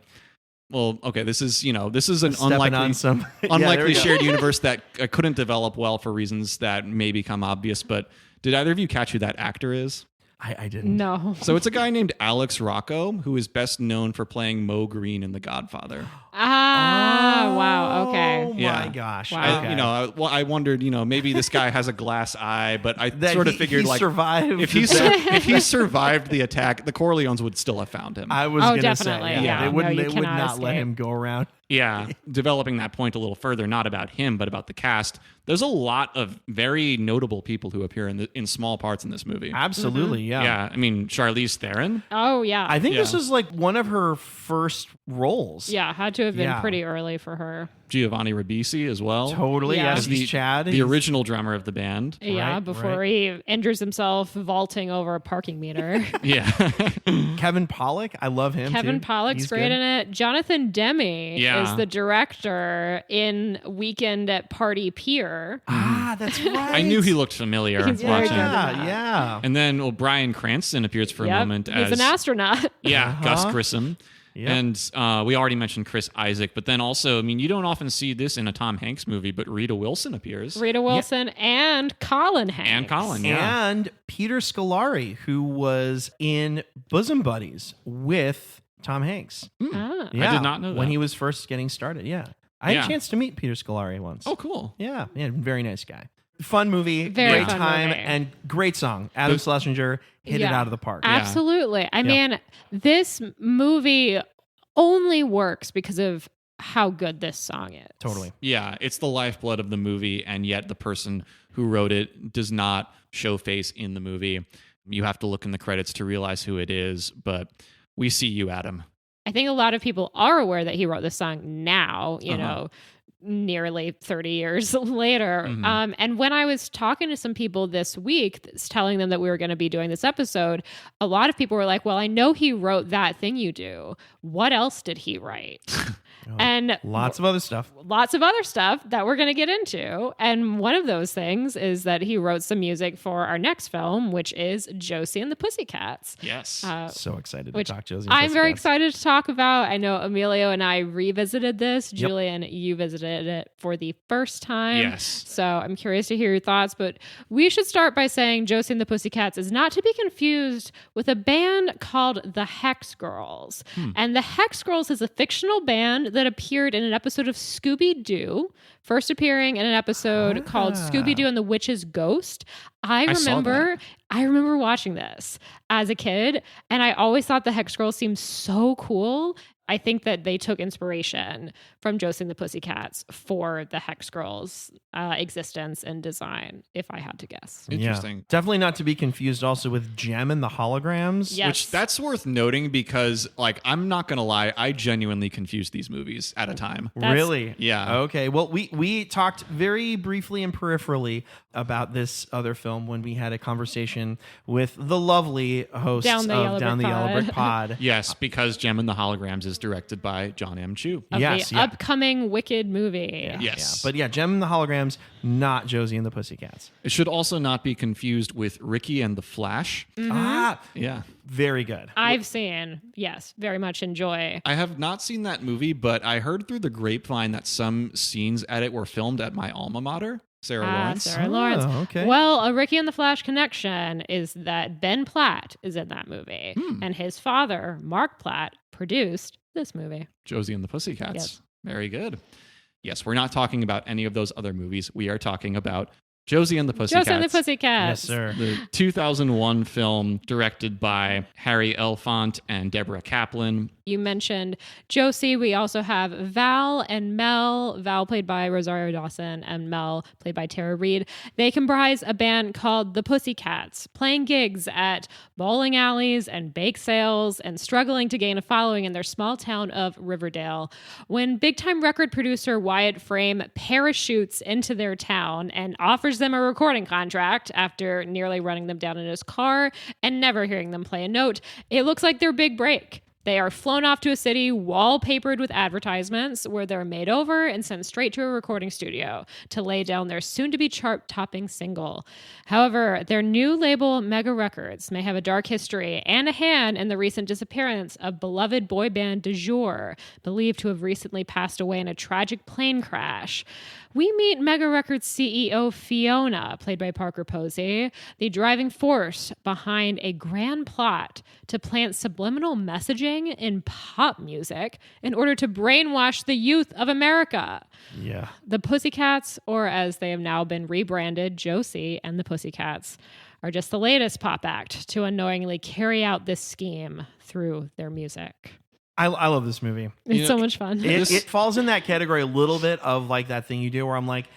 Well, okay, this is an unlikely shared universe that couldn't develop well for reasons that may become obvious, but did either of you catch who that actor is? I didn't. No. So it's a guy named Alex Rocco, who is best known for playing Mo Green in The Godfather. Wow. Okay. Oh Yeah. my gosh. Wow. Okay. I wondered, maybe this guy has a glass eye, but I That sort of figured he survived. if he survived the attack, the Corleones would still have found him. I was Oh, going to definitely. say, Yeah. they wouldn't. No, you They would cannot not let escape. him go around. Yeah, developing that point a little further, not about him, but about the cast. There's a lot of very notable people who appear in small parts in this movie. Absolutely, yeah. Yeah, I mean, Charlize Theron. Oh, yeah. I think this Yeah. is like one of her first roles. yeah, had to have been Yeah. pretty early for her. Giovanni Ribisi as well. Totally. Yeah. Yes, As he's Chad. the original drummer of the band. Yeah, Right, before he injures himself vaulting over a parking meter. Yeah. Kevin Pollak. I love him. Kevin too. Pollak's He's great good. in it. Jonathan Demme Yeah. is the director in Weekend at Party Pier. Ah, that's right. I knew he looked familiar He's very watching. good in Yeah, that. yeah. And then Bryan Cranston appears for a Yep, moment he's as an astronaut. Yeah, Gus Grissom. Yep. And we already mentioned Chris Isaac, but then also, I mean, you don't often see this in a Tom Hanks movie, but Rita Wilson appears. Rita Wilson and Colin Hanks. And Colin, yeah. And Peter Scolari, who was in Bosom Buddies with Tom Hanks. Ah. Yeah, did not know when that. he was first getting started. Yeah, I had Yeah. a chance to meet Peter Scolari once. Oh, cool. yeah, very nice guy. Fun movie, Very great fun time, movie. and great song. Adam Schlesinger hit it Yeah. out of the park. Absolutely. I mean, this movie only works because of how good this song is. Totally. Yeah, it's the lifeblood of the movie, and yet the person who wrote it does not show face in the movie. You have to look in the credits to realize who it is, but we see you, Adam. I think a lot of people are aware that he wrote this song now, you Uh-huh. know, nearly 30 years later. Mhm. And when I was talking to some people this week, telling them that we were going to be doing this episode, a lot of people were like, well, I know he wrote That Thing You Do. What else did he write? And Lots of other stuff. lots of other stuff that we're going to get into. And one of those things is that he wrote some music for our next film, which is Josie and the Pussycats. Yes. So excited Which to talk Josie. and I'm very Pussycats. excited to talk about. I know Emilio and I revisited this. Julian, you visited it for the first time. Yes. So I'm curious to hear your thoughts. But we should start by saying Josie and the Pussycats is not to be confused with a band called the Hex Girls. And the Hex Girls is a fictional band that appeared in an episode of Scooby-Doo, first appearing in an episode called Scooby-Doo and the Witch's Ghost. I saw remember watching this as a kid, and I always thought the Hex Girls seemed so cool. I think that they took inspiration from Josie and the Pussycats for the Hex Girls' existence and design, if I had to guess. Interesting. Yeah. Definitely not to be confused also with Gem and the Holograms. Yes. Which that's worth noting because, like, I'm not going to lie, I genuinely confused these movies at a time. Really? Yeah. Okay. Well, we talked very briefly and peripherally about this other film when we had a conversation with the lovely hosts Down the of Yellow Down Brick the Yellow Pod. Brick Pod. Yes, because Gem and the Holograms is directed by John M. Chu. Of Yes, the yeah. upcoming Wicked movie. Yeah. Yes. But yeah, Gem and the Holograms, not Josie and the Pussycats. It should also not be confused with Ricky and the Flash. Ah, Yeah. very good. I've seen, yes, very much enjoy. I have not seen that movie, but I heard through the grapevine that some scenes at it were filmed at my alma mater, Sarah Lawrence. Sarah Lawrence. okay. Well, a Ricky and the Flash connection is that Ben Platt is in that movie, and his father, Mark Platt, produced this movie. Josie and the Pussycats. Yes. Very good. Yes, we're not talking about any of those other movies. We are talking about Josie and the Pussycats. Josie and the Pussycats. Yes, sir. The 2001 film directed by Harry Elfont and Deborah Kaplan. You mentioned Josie. We also have Val and Mel. Val played by Rosario Dawson and Mel played by Tara Reid. They comprise a band called the Pussycats, playing gigs at bowling alleys and bake sales and struggling to gain a following in their small town of Riverdale. When big-time record producer Wyatt Frame parachutes into their town and offers them a recording contract after nearly running them down in his car and never hearing them play a note, it looks like their big break. They are flown off to a city wallpapered with advertisements where they're made over and sent straight to a recording studio to lay down their soon-to-be chart-topping single. However, their new label, Mega Records, may have a dark history and a hand in the recent disappearance of beloved boy band Du Jour, believed to have recently passed away in a tragic plane crash. We meet Mega Records CEO Fiona, played by Parker Posey, the driving force behind a grand plot to plant subliminal messaging in pop music in order to brainwash the youth of America. Yeah. The Pussycats, or as they have now been rebranded, Josie and the Pussycats, are just the latest pop act to unknowingly carry out this scheme through their music. I love this movie. It's so much fun. It falls in that category a little bit of like that thing you do where I'm like,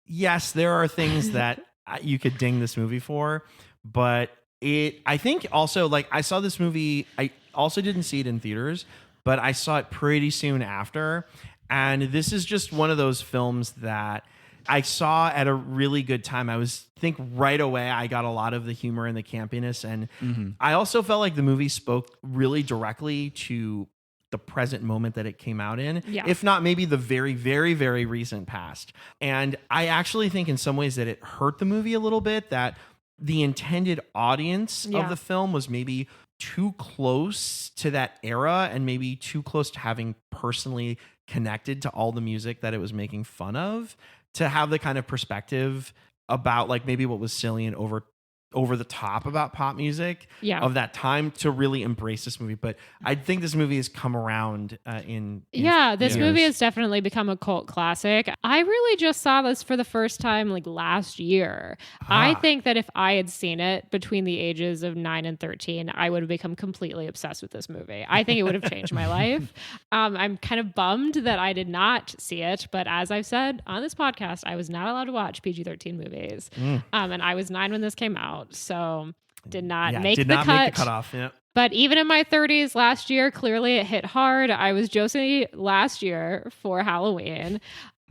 yes, there are things that you could ding this movie for, but I think also like I saw this movie, I also didn't see it in theaters, but I saw it pretty soon after. And this is just one of those films that I saw at a really good time. I think right away I got a lot of the humor and the campiness. And I also felt like the movie spoke really directly to the present moment that it came out in, if not maybe the very, very, very recent past. And I actually think in some ways that it hurt the movie a little bit, that the intended audience of the film was maybe too close to that era and maybe too close to having personally connected to all the music that it was making fun of, to have the kind of perspective about like maybe what was silly and over the top about pop music of that time to really embrace this movie. But I think this movie has come around in this movie has definitely become a cult classic. I really just saw this for the first time like last year. I think that if I had seen it between the ages of 9 and 13, I would have become completely obsessed with this movie. I think it would have changed my life. I'm kind of bummed that I did not see it, but as I've said on this podcast, I was not allowed to watch PG-13 movies. And I was 9 when this came out. So did not make the cutoff. Yeah. But even in my 30s last year, clearly it hit hard. I was Josie last year for Halloween.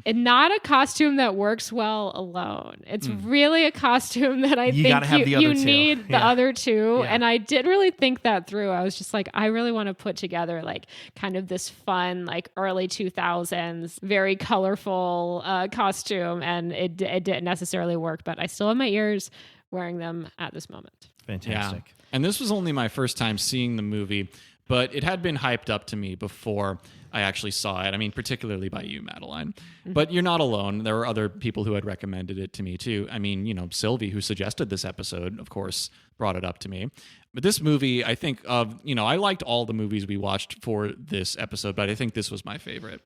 And not a costume that works well alone. It's really a costume that I think you need the other two. Yeah. And I did really think that through. I was just like, I really want to put together like kind of this fun, like early 2000s, very colorful costume. And it didn't necessarily work, but I still have my ears wearing them at this moment. Fantastic. Yeah. And this was only my first time seeing the movie, but it had been hyped up to me before I actually saw it. I mean, particularly by you, Madeline. But you're not alone. There were other people who had recommended it to me too. I mean, Sylvie, who suggested this episode, of course, brought it up to me. But this movie, I think I liked all the movies we watched for this episode, but I think this was my favorite.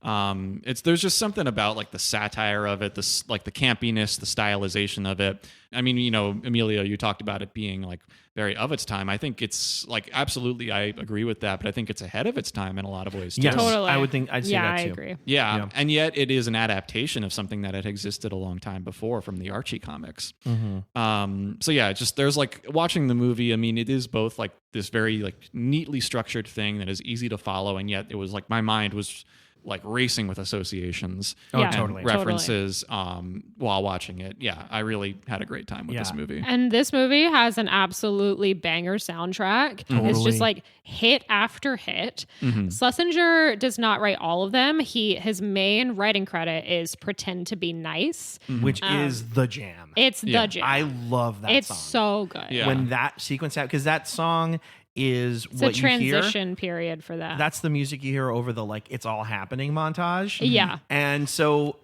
There's just something about like the satire of it, the campiness, the stylization of it. I mean, Emilio, you talked about it being like very of its time. I think it's like, absolutely, I agree with that, but I think it's ahead of its time in a lot of ways too. Yes, totally. I would think I'd say that too. I agree. Yeah. And yet it is an adaptation of something that had existed a long time before from the Archie comics. So yeah, just there's like watching the movie. I mean, it is both like this very like neatly structured thing that is easy to follow. And yet it was like my mind was like racing with associations and references while watching it. Yeah, I really had a great time with this movie. And this movie has an absolutely banger soundtrack. It's just like hit after hit. Schlesinger does not write all of them. His main writing credit is Pretend to Be Nice. Which is the jam. It's the jam. I love that song. It's so good. Yeah. When that sequence out, because that song is it's what a you hear. transition period for that. That's the music you hear over the like it's all happening montage. Yeah. And so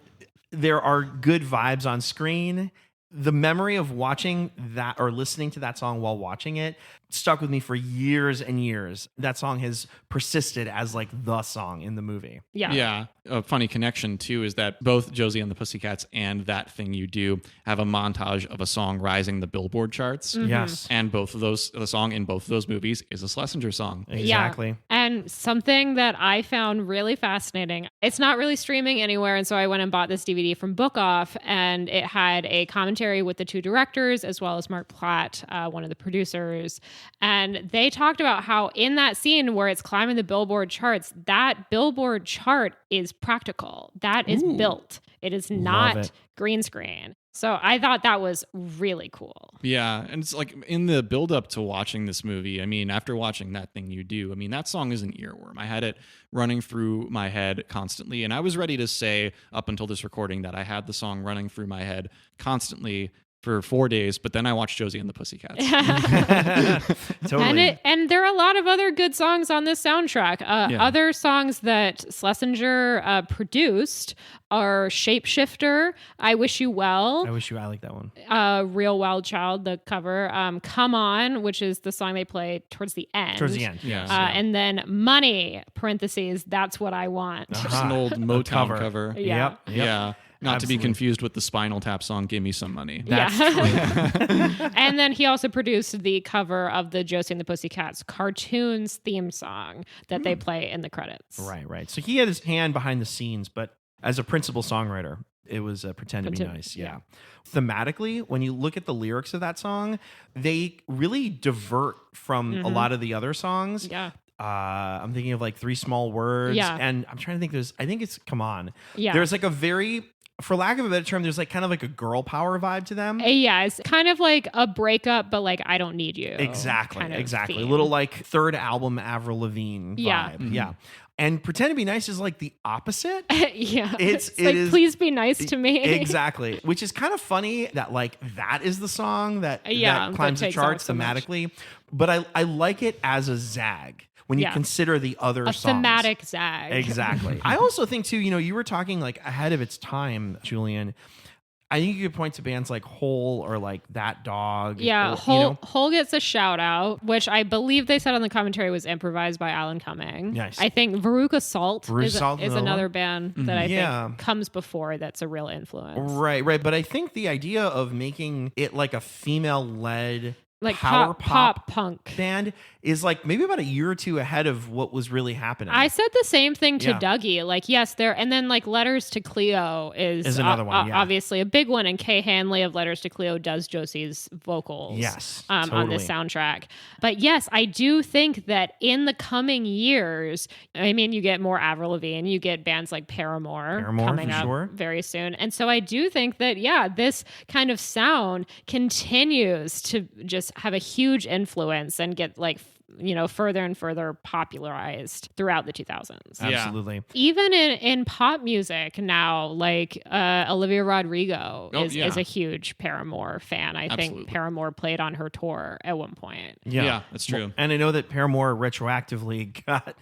there are good vibes on screen. The memory of watching that or listening to that song while watching it stuck with me for years and years. That song has persisted as like the song in the movie. Yeah. Yeah. A funny connection too is that both Josie and the Pussycats and That Thing You Do have a montage of a song rising the Billboard charts. Yes. And the song in both of those movies is a Schlesinger song. Exactly. Yeah. And something that I found really fascinating, it's not really streaming anywhere. And so I went and bought this DVD from Book Off, and it had a commentary with the two directors as well as Mark Platt, one of the producers. And they talked about how in that scene where it's climbing the Billboard charts, that Billboard chart is practical. That is built. It is not green screen. So I thought that was really cool. Yeah, and it's like in the build up to watching this movie, I mean, after watching That Thing You Do, I mean, that song is an earworm. I had it running through my head constantly, and I was ready to say up until this recording that I had the song running through my head constantly for 4 days, but then I watched Josie and the Pussycats. Totally. And there are a lot of other good songs on this soundtrack. Other songs that Schlesinger produced are Shapeshifter, I Wish You Well. I like that one. Real Wild Child, the cover. Come On, which is the song they play towards the end. Yeah. And then Money, parentheses, That's What I Want. Just an old Motown cover. Yeah. Yep. Yeah. Not Absolutely. to be confused with the Spinal Tap song, Give Me Some Money. That's true. And then he also produced the cover of the Josie and the Pussycats cartoons theme song that they play in the credits. Right. So he had his hand behind the scenes, but as a principal songwriter, it was Pretend to Be Nice. Yeah. Thematically, when you look at the lyrics of that song, they really divert from a lot of the other songs. Yeah. I'm thinking of like Three Small Words. Yeah. And I'm trying to think I think it's Come On. Yeah. There's like a very, for lack of a better term, there's like kind of like a girl power vibe to them. Yeah, it's kind of like a breakup, but like I don't need you. Exactly. kind of A theme. little like third album Avril Lavigne vibe. Yeah. Yeah. And Pretend to Be Nice is like the opposite. Yeah. It like, is- please be nice to me. Exactly. Which is kind of funny that like that is the song that that climbs the takes off charts so much. thematically. But I like it as a zag when you consider the other A songs. thematic zag. Exactly. I also think too, you were talking like ahead of its time, Julian. I think you could point to bands like Hole or like That Dog. Yeah, or, Hole gets a shout out, which I believe they said on the commentary was improvised by Alan Cumming. Nice. I think Veruca Salt is another another one. band that I Yeah. think comes before that's a real influence. Right. But I think the idea of making it like a female-led Like power pop punk. band is like maybe about a year or two ahead of what was really happening. I said the same thing to Yeah. Dougie. Like, yes, there, and then like Letters to Cleo is another one, yeah. obviously a big one. And Kay Hanley of Letters to Cleo does Josie's vocals, Yes, on this totally. soundtrack. But yes, I do think that in the coming years, I mean, you get more Avril Lavigne, you get bands like Paramore coming for up sure. very soon, and so I do think that this kind of sound continues to just have a huge influence and get like further and further popularized throughout the 2000s. Absolutely. Even in pop music now, like Olivia Rodrigo is a huge Paramore fan. I think Absolutely. Paramore played on her tour at one point. Yeah, that's true. Well, and I know that Paramore retroactively got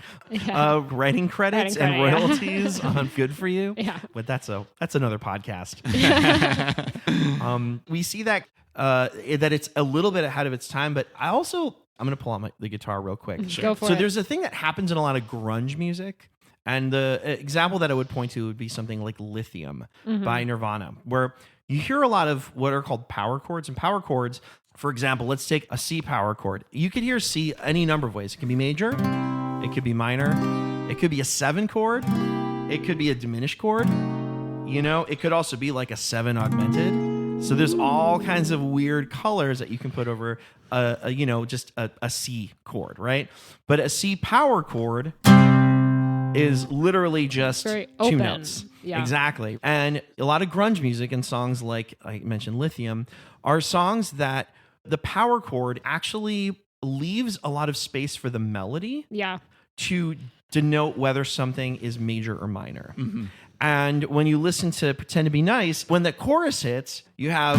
writing credits Writing and credit, royalties on Good For You. Yeah. But that's another podcast. We see that it's a little bit ahead of its time, but I'm going to pull out the guitar real quick. Go for So it. there's a thing that happens in a lot of grunge music. And the example that I would point to would be something like Lithium by Nirvana, where you hear a lot of what are called power chords. And power chords, for example, let's take a C power chord. You could hear C any number of ways. It can be major, it could be minor, it could be a 7 chord, it could be a diminished chord. It could also be like a 7 augmented. So there's all kinds of weird colors that you can put over just a C chord, right? But a C power chord is literally just Very 2 open. notes. Yeah. Exactly. And a lot of grunge music and songs like I mentioned Lithium are songs that the power chord actually leaves a lot of space for the melody Yeah. to denote whether something is major or minor. And when you listen to Pretend to Be Nice, when the chorus hits, you have,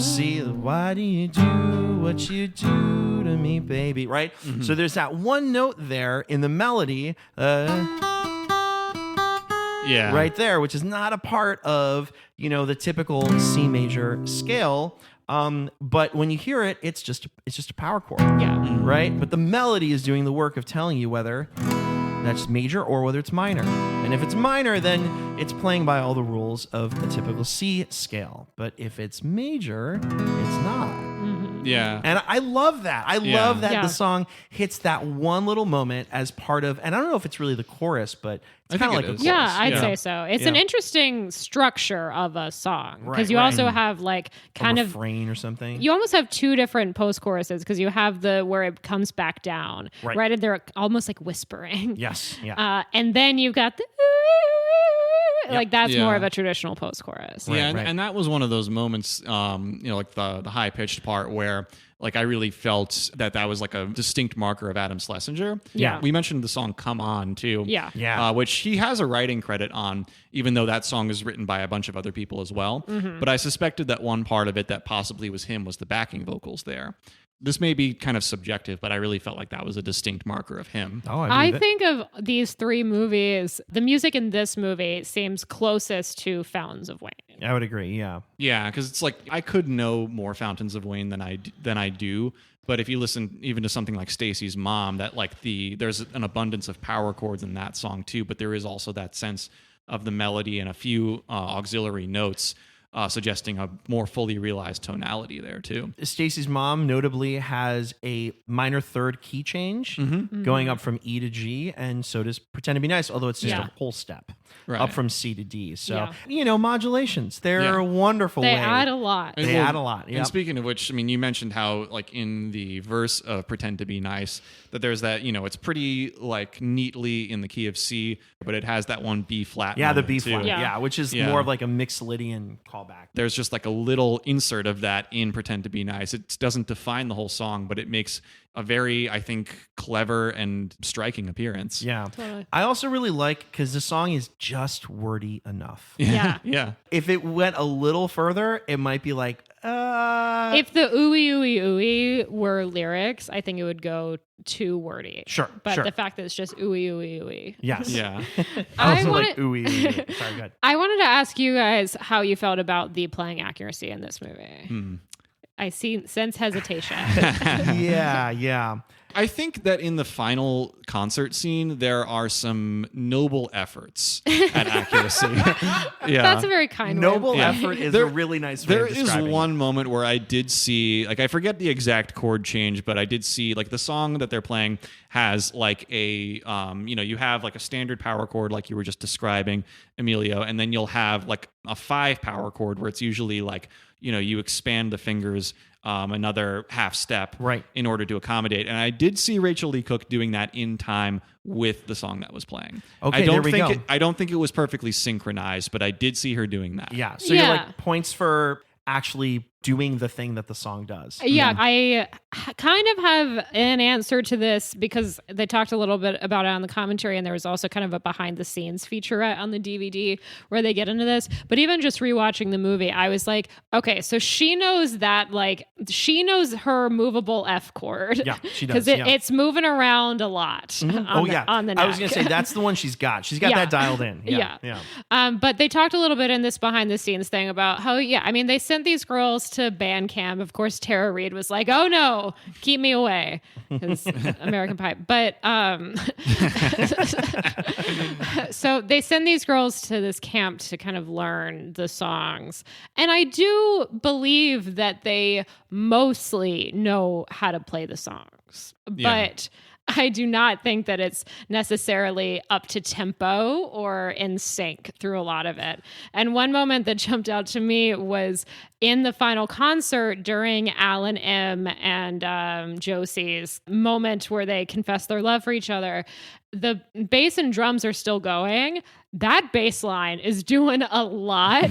see, why do you do what you do to me, baby, right? So there's that one note there in the melody, Yeah. right there, which is not a part of, the typical C major scale. But when you hear it, it's just a power chord. Yeah. Right? But the melody is doing the work of telling you whether that's major or whether it's minor. And if it's minor, then it's playing by all the rules of a typical C scale. But if it's major, it's not. Yeah. And I love that. I Yeah. love that Yeah. the song hits that one little moment as part of, and I don't know if it's really the chorus, but I it's kind of think like it a is. chorus. Yeah, I'd Yeah. say so. It's an Yeah. interesting structure of a song because Right, you right. also have like kind a of refrain or something. you almost have 2 different post choruses because you have the where it comes back down, Right. And they're almost like whispering. Yes. Yeah. And then you've got the Like that's more Yeah. of a traditional post-chorus. Yeah, right. and that was one of those moments, like the high pitched part where like I really felt that was like a distinct marker of Adam Schlesinger. Yeah. We mentioned the song "Come On" too. Yeah. Yeah. which he has a writing credit on, even though that song is written by a bunch of other people as well. But I suspected that one part of it that possibly was him was the backing vocals there. This may be kind of subjective, but I really felt like that was a distinct marker of him. Oh, I believe it. think of these three movies, the music in this movie seems closest to Fountains of Wayne. I would agree. Yeah. Yeah, because it's like I could know more Fountains of Wayne than I do. But if you listen even to something like Stacy's Mom, that like there's an abundance of power chords in that song too, but there is also that sense of the melody and a few auxiliary notes suggesting a more fully realized tonality there too. Stacy's Mom notably has a minor third key change going up from E to G, and so does Pretend to Be Nice, although it's just Yeah. a whole step Right. up from C to D. So, Yeah. Modulations, they're Yeah. a wonderful They way. add a lot. They add a lot. And Yep. speaking of which, I mean, you mentioned how, like, in the verse of Pretend to Be Nice, that there's that, it's pretty, like, neatly in the key of C, but it has that one B flat. Yeah, the moment, B too. flat. Yeah. Yeah, which is Yeah. more of like a Mixolydian callback. There's just like a little insert of that in Pretend to Be Nice. It doesn't define the whole song, but it makes a very, I think, clever and striking appearance. Yeah. Totally. I also really like, because the song is just wordy enough. Yeah. Yeah. If it went a little further, it might be like, If the ooey ooey ooey were lyrics, I think it would go too wordy. Sure, But sure. the fact that it's just ooey ooey ooey. yes. Yeah. I I also wanna- like ooey, ooey. Sorry, go ahead. I wanted to ask you guys how you felt about the playing accuracy in this movie. I sense hesitation. Yeah. I think that in the final concert scene, there are some noble efforts at accuracy. Yeah. That's a very kind Noble word. effort is There- a really nice way There of is describing it. one moment where I did see, like, I forget the exact chord change, but I did see, like, the song that they're playing has, like, a, you have, like, a standard power chord, like you were just describing, Emilio, and then you'll have, like, a 5 power chord where it's usually, like, you expand the fingers another half step Right. in order to accommodate. And I did see Rachel Lee Cook doing that in time with the song that was playing. Okay, there we go. I don't think it was perfectly synchronized, but I did see her doing that. Yeah. So you're like points for actually doing the thing that the song does. Yeah, I kind of have an answer to this because they talked a little bit about it on the commentary, and there was also kind of a behind the scenes featurette on the DVD where they get into this. But even just rewatching the movie, I was like, okay, so she knows that, like, she knows her movable F chord. Yeah, she does. Because it's moving around a lot on the neck. I was going to say, that's the one she's got. She's got Yeah. that dialed in. Yeah. But they talked a little bit in this behind the scenes thing about how, they sent these girls to band camp. Of course, Tara Reid was like, oh no, keep me away. Because American Pie. But so they send these girls to this camp to kind of learn the songs. And I do believe that they mostly know how to play the songs. Yeah. But I do not think that it's necessarily up to tempo or in sync through a lot of it. And one moment that jumped out to me was in the final concert during Alan M. and Josie's moment where they confess their love for each other. The bass and drums are still going. That bass line is doing a lot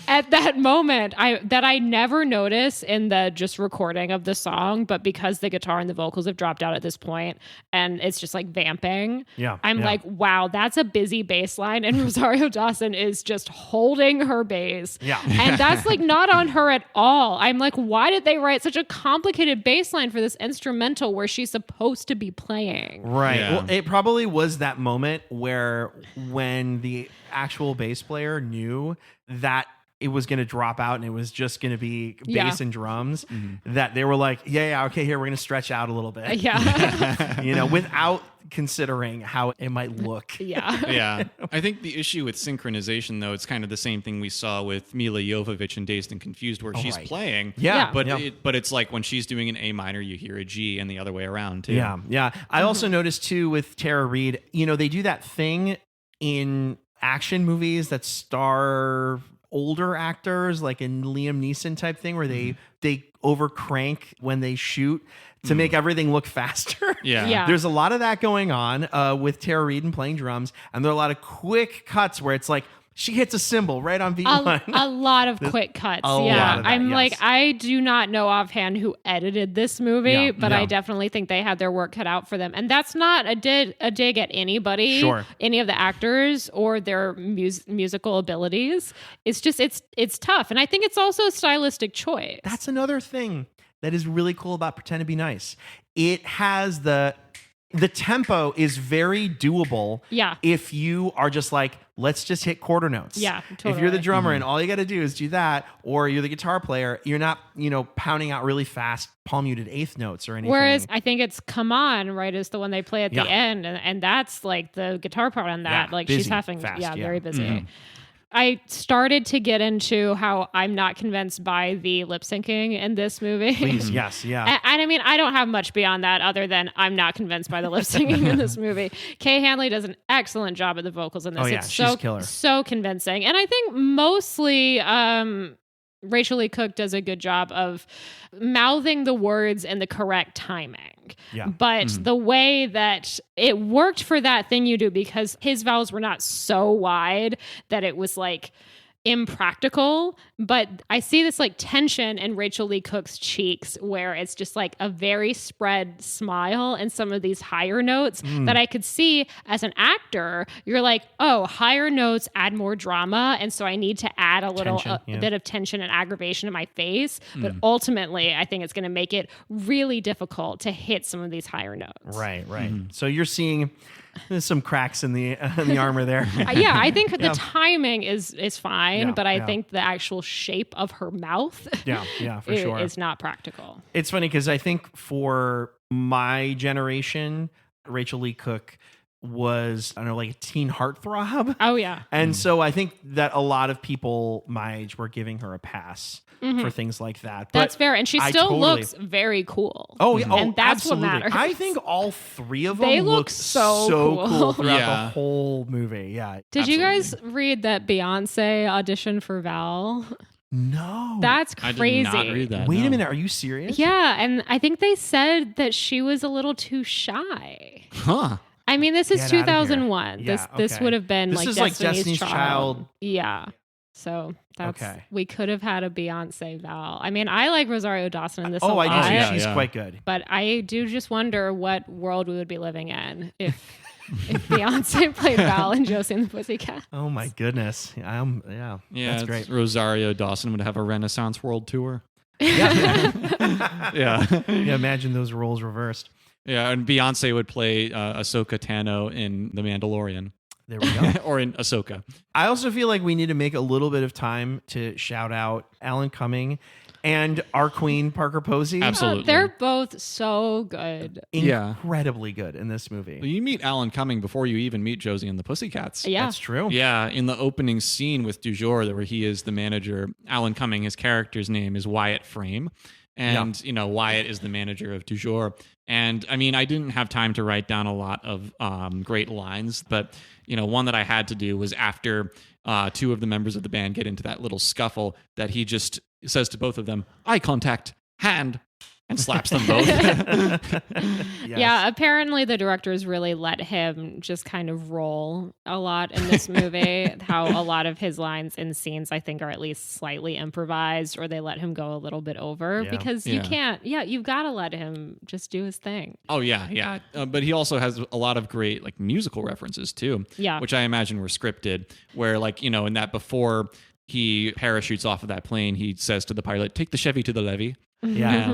at that moment. I never notice in the just recording of the song, but because the guitar and the vocals have dropped out at this point and it's just like vamping. Yeah, I'm yeah. like, wow, that's a busy bass line. And Rosario Dawson is just holding her bass. Yeah. And that's like not on her at all. I'm like, why did they write such a complicated bass line for this instrumental where she's supposed to be playing? Right. Yeah. Well, it probably was that moment where when the actual bass player knew that it was going to drop out and it was just going to be bass and drums, that they were like, okay, here, we're going to stretch out a little bit. Yeah. Without considering how it might look. Yeah. Yeah. I think the issue with synchronization, though, it's kind of the same thing we saw with Mila Jovovich in Dazed and Confused, where she's right. playing. Yeah. But Yeah. but it's like when she's doing an A minor, you hear a G, and the other way around, too. Yeah. I also noticed too with Tara Reid, they do that thing in action movies that star older actors, like in Liam Neeson type thing, where they over crank when they shoot. to make everything look faster. Yeah. There's a lot of that going on with Tara Reid and playing drums, and there are a lot of quick cuts where it's like she hits a cymbal right on beat one. A lot of quick cuts. A lot of that, I'm yes. like, I do not know offhand who edited this movie, Yeah, but yeah. I definitely think they had their work cut out for them. And that's not a dig at anybody, Sure. any of the actors or their musical abilities. It's just, it's tough. And I think it's also a stylistic choice. That's another thing that is really cool about Pretend to Be Nice. It has the tempo is very doable. Yeah. If you are just like, let's just hit quarter notes. Yeah, If you're the totally. drummer and all you got to do is do that, or you're the guitar player, you're not, pounding out really fast palm muted eighth notes or anything. Whereas I think it's Come On, right, is the one they play at Yeah. the end. And that's like the guitar part on that. Yeah, like busy, she's having, fast, yeah. very busy. I started to get into how I'm not convinced by the lip syncing in this movie. Please, yes, yeah. And I mean, I don't have much beyond that other than I'm not convinced by the lip syncing in this movie. Kay Hanley does an excellent job at the vocals in this. Oh, yeah, it's she's killer. so convincing. And I think mostly Rachel Lee Cook does a good job of mouthing the words in the correct timing. Yeah. But the way that it worked for That Thing You Do, because his vowels were not so wide that it was like impractical, but I see this like tension in Rachel Lee Cook's cheeks where it's just like a very spread smile and some of these higher notes that I could see as an actor. You're like, oh, higher notes add more drama, and so I need to add a little Tension, a bit of tension and aggravation in my face. But ultimately, I think it's going to make it really difficult to hit some of these higher notes. Right. So you're seeing there's some cracks in the armor there. Yeah, I think the timing is fine, Yeah, but I yeah. think the actual shape of her mouth Yeah, for sure. is not practical. It's funny because I think for my generation, Rachel Lee Cook was, I don't know, like a teen heartthrob. Oh, yeah. And so I think that a lot of people my age were giving her a pass for things like that. But That's fair. And she I still totally- looks very cool. Oh, yeah. Oh, And that's absolutely. what matters. I think all three of them They look look so cool cool. throughout Yeah. the whole movie. Yeah. Did you absolutely. guys read that Beyonce auditioned for Val? No. That's I crazy. did not read that. Wait no. a minute. Are you serious? Yeah, and I think they said that she was a little too shy. Huh. I mean, this is Get outta here. 2001. Yeah, This okay. would have been This like is Destiny's, like Destiny's Child. Yeah. So that's Okay. we could have had a Beyonce Val. I mean, I like Rosario Dawson in this a Oh, lot, I do too. Yeah, She's yeah. quite good. but I do just wonder what world we would be living in if Beyonce played Val and Josie and the Pussycats. Oh my goodness. Yeah, Yeah, that's it's great. Rosario Dawson would have a Renaissance World Tour. Yeah. Yeah. Yeah, imagine those roles reversed. Yeah, and Beyonce would play Ahsoka Tano in The Mandalorian. There we go. Or in Ahsoka. I also feel like we need to make a little bit of time to shout out Alan Cumming and our queen, Parker Posey. Absolutely. They're both so good. Yeah. Incredibly good in this movie. You meet Alan Cumming before you even meet Josie and the Pussycats. Yeah. That's true. Yeah, in the opening scene with Dujour, where he is the manager, Alan Cumming, his character's name is Wyatt Frame. And, Wyatt is the manager of Dujour. And, I mean, I didn't have time to write down a lot of great lines, but, one that I had to do was after two of the members of the band get into that little scuffle that he just says to both of them, eye contact, hand, and slaps them both. Yes. Yeah, apparently the directors really let him just kind of roll a lot in this movie. How a lot of his lines and scenes, I think, are at least slightly improvised, or they let him go a little bit over Yeah. because you Yeah. can't. Yeah, you've got to let him just do his thing. Oh yeah. But he also has a lot of great like musical references too. Yeah. Which I imagine were scripted. Where like in that before he parachutes off of that plane, he says to the pilot, "Take the Chevy to the levee." Yeah.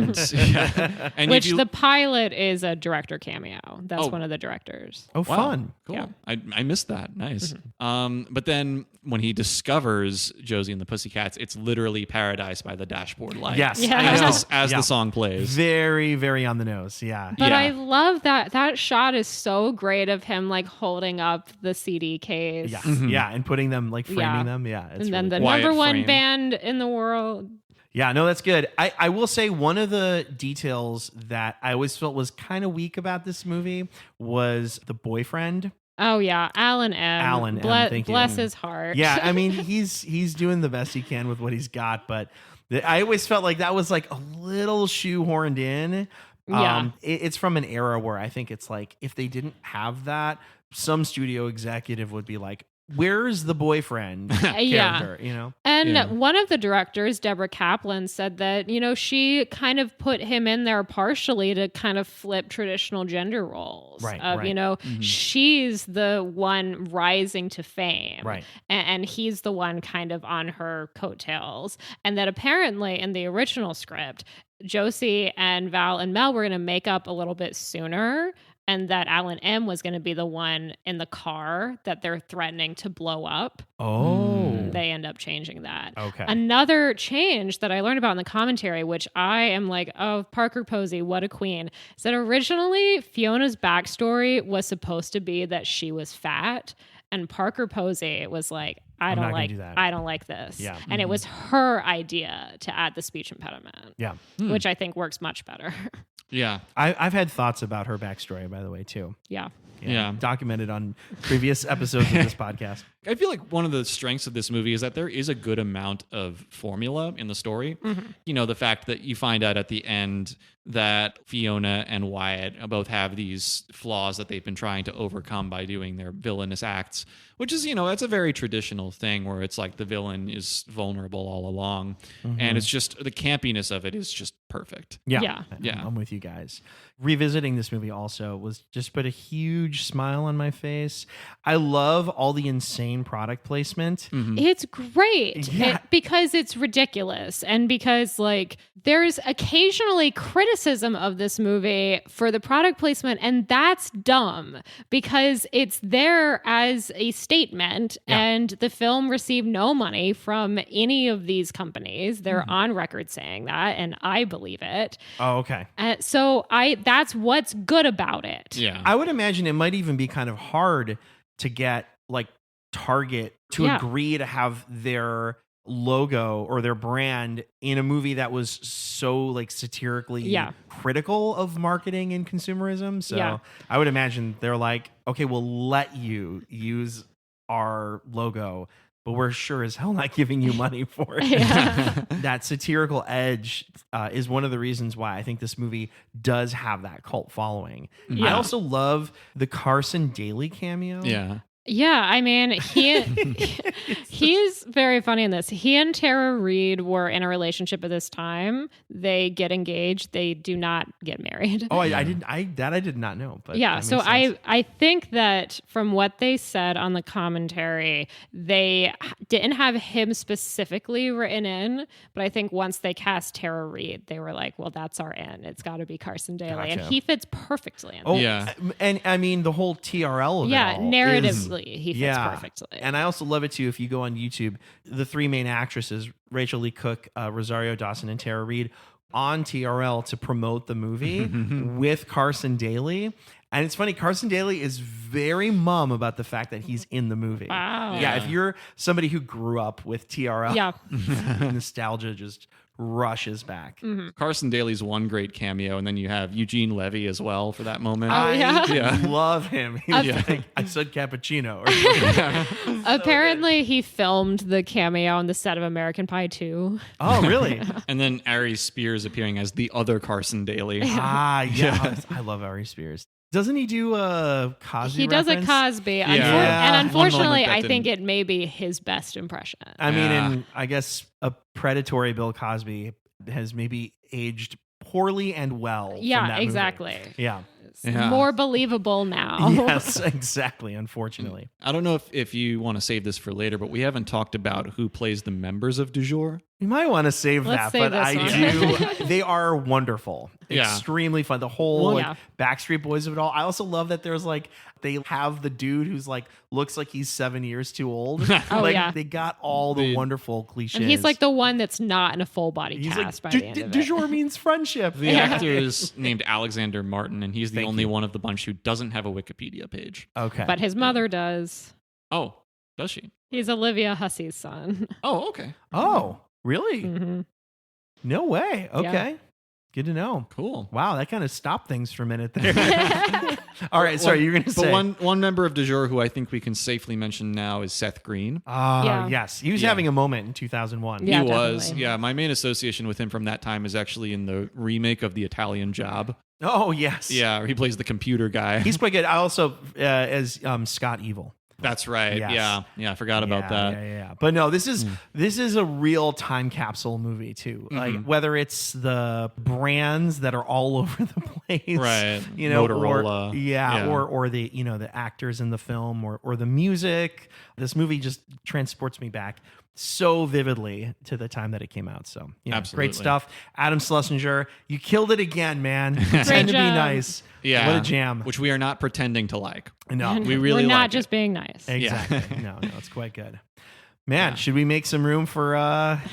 And Which if you- the pilot is a director cameo. That's Oh. one of the directors. Oh, Wow. fun. Cool. Yeah. I missed that. Nice. Mm-hmm. But then when he discovers Josie and the Pussycats, it's literally Paradise by the Dashboard Light. Yes. Yeah. I know. As Yeah. the song plays. Very, very on the nose. Yeah. But Yeah. I love that shot is so great of him like holding up the CD case. Yes. Yeah. And putting them, like framing Yeah. them. Yeah. It's And then really the Quiet number one frame. band in the world. Yeah, no, that's good. I will say one of the details that I always felt was kind of weak about this movie was the boyfriend. Oh yeah, Alan M. Alan M, thank you. Bless his heart. Yeah, I mean he's doing the best he can with what he's got, but I always felt like that was like a little shoehorned in Yeah. It's from an era where I think it's like if they didn't have that, some studio executive would be like, where's the boyfriend character, you know? And one of the directors, Deborah Kaplan, said that, she kind of put him in there partially to kind of flip traditional gender roles. Right. She's the one rising to fame. Right. And he's the one kind of on her coattails. And that apparently in the original script, Josie and Val and Mel were going to make up a little bit sooner, and that Alan M was going to be the one in the car that they're threatening to blow up. Oh. They end up changing that. Okay. Another change that I learned about in the commentary, which I am like, oh, Parker Posey, what a queen, is that originally Fiona's backstory was supposed to be that she was fat, and Parker Posey was like, I don't like this. Yeah. And it was her idea to add the speech impediment. Yeah. Which I think works much better. Yeah. I've had thoughts about her backstory, by the way, too. Yeah. Documented on previous episodes of this podcast. I feel like one of the strengths of this movie is that there is a good amount of formula in the story. The fact that you find out at the end that Fiona and Wyatt both have these flaws that they've been trying to overcome by doing their villainous acts, which is, that's a very traditional thing where it's like the villain is vulnerable all along. And it's just the campiness of it is just perfect. Yeah. I'm with you guys. Revisiting this movie also was just put a huge smile on my face. I love all the insane product placement. It's great because it's ridiculous, and because there's occasionally criticism of this movie for the product placement, and that's dumb because it's there as a statement, and the film received no money from any of these companies. They're on record saying that, and I believe it. Oh, okay. So that's what's good about it. Yeah. I would imagine it might even be kind of hard to get Target to agree to have their logo or their brand in a movie that was so satirically critical of marketing and consumerism. So I would imagine they're like, okay, we'll let you use our logo, but we're sure as hell not giving you money for it. That satirical edge is one of the reasons why I think this movie does have that cult following. I also love the Carson Daly cameo. Yeah, I mean, he's very funny in this. He and Tara Reid were in a relationship at this time. They get engaged. They do not get married. Oh, I did not know. But yeah, so I think that from what they said on the commentary, they didn't have him specifically written in, but I think once they cast Tara Reid, they were like, well, that's our in. It's got to be Carson Daly. Gotcha. And he fits perfectly in. Oh, yeah. And I mean, the whole TRL of it all narratively. He fits perfectly. And I also love it too if you go on YouTube, the three main actresses, Rachel Lee Cook, Rosario Dawson, and Tara Reid, on TRL to promote the movie with Carson Daly. And it's funny, Carson Daly is very mum about the fact that he's in the movie. Wow. Yeah, if you're somebody who grew up with TRL, nostalgia just rushes back. Carson Daly's one great cameo, and then you have Eugene Levy as well for that moment. I love him. He was like, I said cappuccino. Or apparently, he filmed the cameo on the set of American Pie 2. Oh, really? And then Ari Spears appearing as the other Carson Daly. I love Ari Spears. Doesn't he do a Cosby He does reference? a Cosby. And unfortunately, I think it may be his best impression. I mean, and I guess a predatory Bill Cosby has maybe aged poorly and well. Yeah, from that exactly. Movie. Yeah. More believable now. Yes, exactly, unfortunately. I don't know if you want to save this for later, but we haven't talked about who plays the members of Du Jour. You might want to save Let's that, save but I do. They are wonderful. Extremely fun. The whole Backstreet Boys of it all. I also love that there's they have the dude who's looks like he's 7 years too old. They got all the wonderful cliches. And he's the one that's not in a full body cast by the end of it. Du jour means friendship. The actor is named Alexander Martin, and he's the only one of the bunch who doesn't have a Wikipedia page. Okay. But his mother does. Oh, does she? He's Olivia Hussey's son. Oh, okay. Oh, really? Mm-hmm. No way. Okay. Yeah. Good to know. Cool. Wow, that kind of stopped things for a minute there. All right, sorry, you're going to say. But one member of Du Jour who I think we can safely mention now is Seth Green. Yes. He was having a moment in 2001. Yeah, he was. definitely. Yeah, my main association with him from that time is actually in the remake of The Italian Job. Oh, yes. Yeah, he plays the computer guy. He's quite good. I also, as Scott Evil. That's right. Yes. Yeah, I forgot about that. Yeah. But no, this is a real time capsule movie too. Like whether it's the brands that are all over the place, Right? You know, Motorola. or the the actors in the film, or the music. This movie just transports me back so vividly to the time that it came out. So Absolutely. Great stuff. Adam Schlesinger, you killed it again, man. Pretend to be job. nice. Yeah, What a jam. Which we are not pretending to like. No, We really We're not like just it. being nice. exactly. No, it's quite good. Man, should we make some room for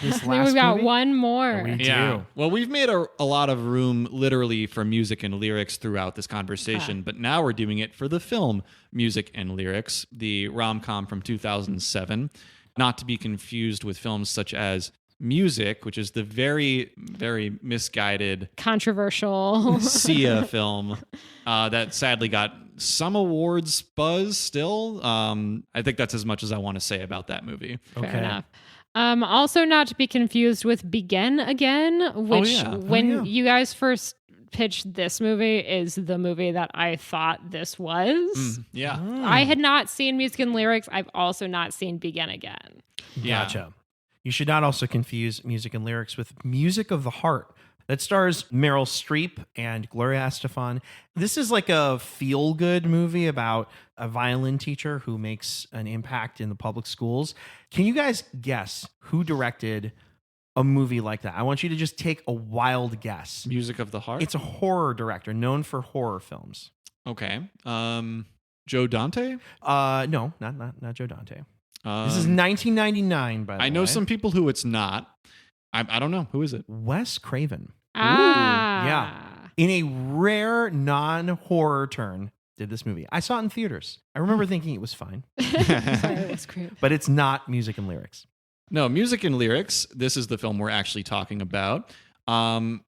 this I think last we've got movie? one more. We do. Yeah. Well, we've made a lot of room literally for music and lyrics throughout this conversation, but now we're doing it for the film Music and Lyrics, the rom-com from 2007, not to be confused with films such as Music, which is the very, very misguided Controversial. Sia film that sadly got some awards buzz still. I think that's as much as I want to say about that movie. Fair enough. Also, not to be confused with Begin Again, which when you guys first pitched this movie is the movie that I thought this was. Yeah. I had not seen Music and Lyrics. I've also not seen Begin Again. Yeah. Gotcha. You should not also confuse Music and Lyrics with Music of the Heart. That stars Meryl Streep and Gloria Estefan. This is like a feel-good movie about a violin teacher who makes an impact in the public schools. Can you guys guess who directed a movie like that? I want you to just take a wild guess. Music of the Heart? It's a horror director known for horror films. Okay. Joe Dante? No, not Joe Dante. This is 1999, by the way. I know some people who it's not. I don't know. Who is it? Wes Craven. Yeah. In a rare non-horror turn, did this movie. I saw it in theaters. I remember thinking it was fine, Sorry, it was great. but it's not Music and Lyrics. No, Music and Lyrics. This is the film we're actually talking about.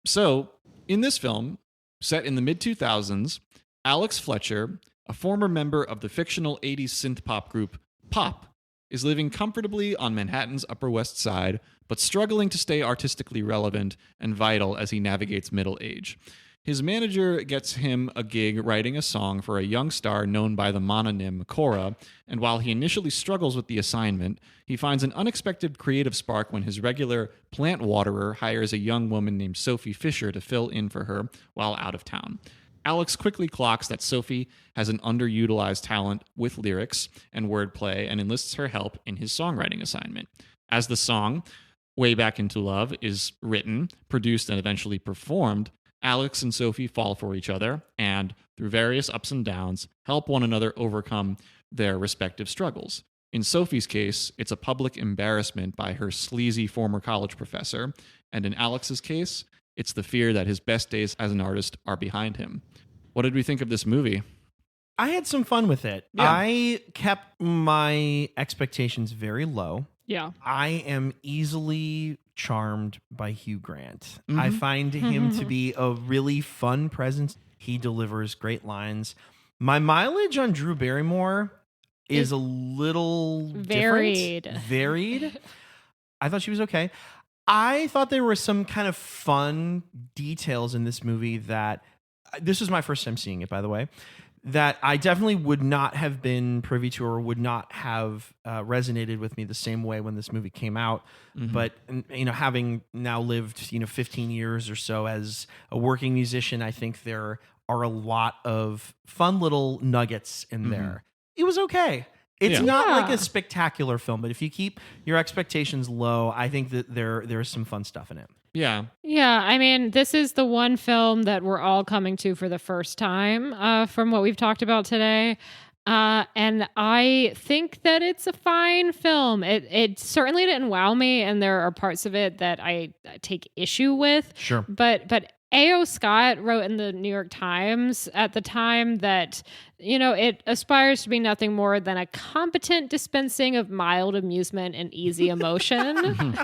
So, in this film, set in the mid-2000s, Alex Fletcher, a former member of the fictional 80s synth pop group Pop, is living comfortably on Manhattan's Upper West Side, but struggling to stay artistically relevant and vital as he navigates middle age. His manager gets him a gig writing a song for a young star known by the mononym Cora, and while he initially struggles with the assignment, he finds an unexpected creative spark when his regular plant waterer hires a young woman named Sophie Fisher to fill in for her while out of town. Alex quickly clocks that Sophie has an underutilized talent with lyrics and wordplay and enlists her help in his songwriting assignment. As the song, Way Back Into Love, is written, produced, and eventually performed, Alex and Sophie fall for each other and, through various ups and downs, help one another overcome their respective struggles. In Sophie's case, it's a public embarrassment by her sleazy former college professor, and in Alex's case, it's the fear that his best days as an artist are behind him. What did we think of this movie? I had some fun with it. Yeah. I kept my expectations very low. Yeah. I am easily charmed by Hugh Grant. I find him to be a really fun presence. He delivers great lines. My mileage on Drew Barrymore is a little varied. different. Varied. I thought she was okay. I thought there were some kind of fun details in this movie that this was my first time seeing it, by the way, that I definitely would not have been privy to or would not have resonated with me the same way when this movie came out. But, having now lived, 15 years or so as a working musician, I think there are a lot of fun little nuggets in there. It was okay. It's not like a spectacular film, but if you keep your expectations low, I think that there's some fun stuff in it. Yeah. Yeah, I mean, this is the one film that we're all coming to for the first time from what we've talked about today. And I think that it's a fine film. It certainly didn't wow me, and there are parts of it that I take issue with. Sure. But A.O. Scott wrote in the New York Times at the time that, it aspires to be nothing more than a competent dispensing of mild amusement and easy emotion,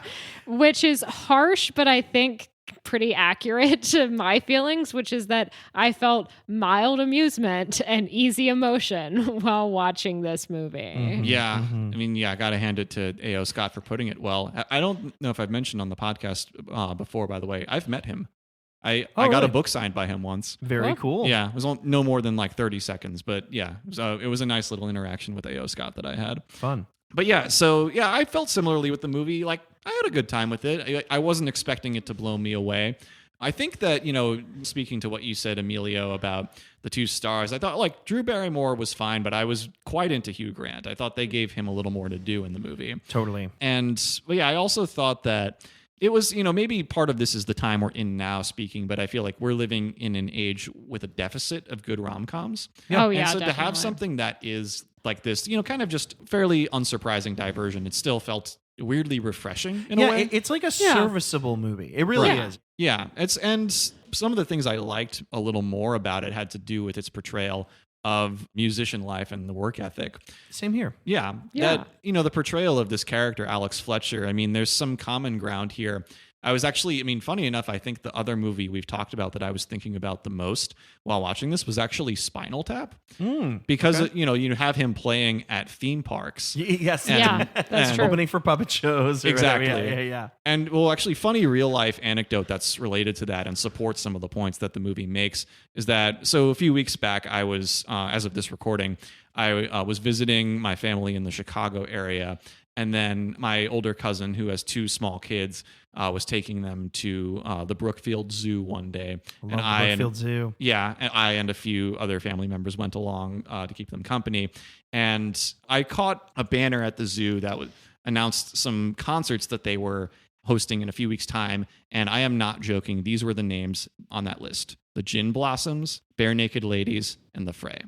which is harsh, but I think pretty accurate to my feelings, which is that I felt mild amusement and easy emotion while watching this movie. Yeah. I mean, I got to hand it to A.O. Scott for putting it well. I don't know if I've mentioned on the podcast before, by the way, I've met him. I got really? a book signed by him once. Very cool. Yeah, it was no more than like 30 seconds, but yeah, it was a nice little interaction with A.O. Scott that I had. Fun. But yeah, so yeah, I felt similarly with the movie. Like, I had a good time with it. I wasn't expecting it to blow me away. I think that, speaking to what you said, Emilio, about the two stars, I thought like Drew Barrymore was fine, but I was quite into Hugh Grant. I thought they gave him a little more to do in the movie. Totally. And yeah, I also thought that it was, maybe part of this is the time we're in now speaking, but I feel like we're living in an age with a deficit of good rom-coms. Yeah. Oh, yeah, And so definitely. to have something that is like this, kind of just fairly unsurprising diversion, it still felt weirdly refreshing in a way. It's like a serviceable movie. It really is. Yeah, and some of the things I liked a little more about it had to do with its portrayal of musician life and the work ethic. Same here. Yeah. That, the portrayal of this character, Alex Fletcher, I mean, there's some common ground here. I was actually, funny enough, I think the other movie we've talked about that I was thinking about the most while watching this was actually Spinal Tap. Because, you have him playing at theme parks. Yes. That's true. Opening for puppet shows. Or Exactly. whatever. Yeah. And, well, actually, funny real life anecdote that's related to that and supports some of the points that the movie makes is that, so a few weeks back, I was, as of this recording, I was visiting my family in the Chicago area. And then my older cousin, who has two small kids, was taking them to the Brookfield Zoo one day. Love the Brookfield Zoo. Yeah, and I and a few other family members went along to keep them company. And I caught a banner at the zoo that announced some concerts that they were hosting in a few weeks' time. And I am not joking. These were the names on that list: the Gin Blossoms, Bare Naked Ladies, and the Fray.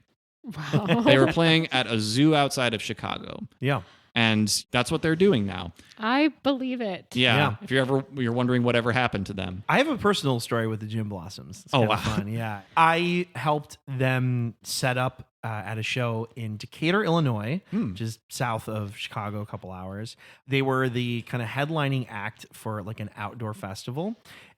Wow. They were playing at a zoo outside of Chicago. Yeah. And that's what they're doing now. I believe it. Yeah. If you're wondering whatever happened to them. I have a personal story with the Gin Blossoms. It's Oh, kinda wow. fun. Yeah. I helped them set up at a show in Decatur, Illinois, which is south of Chicago, a couple hours. They were the kind of headlining act for like an outdoor festival.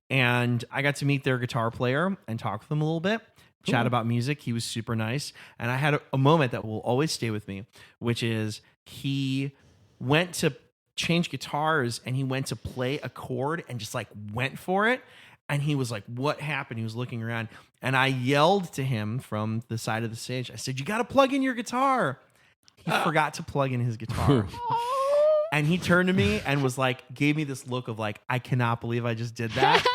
And I got to meet their guitar player and talk with him a little bit. Chat about music. He was super nice. And I had a moment that will always stay with me, which is he went to change guitars and he went to play a chord and just like went for it. And he was like, what happened? He was looking around and I yelled to him from the side of the stage. I said, you got to plug in your guitar. He forgot to plug in his guitar. And he turned to me and was like, gave me this look of like, I cannot believe I just did that.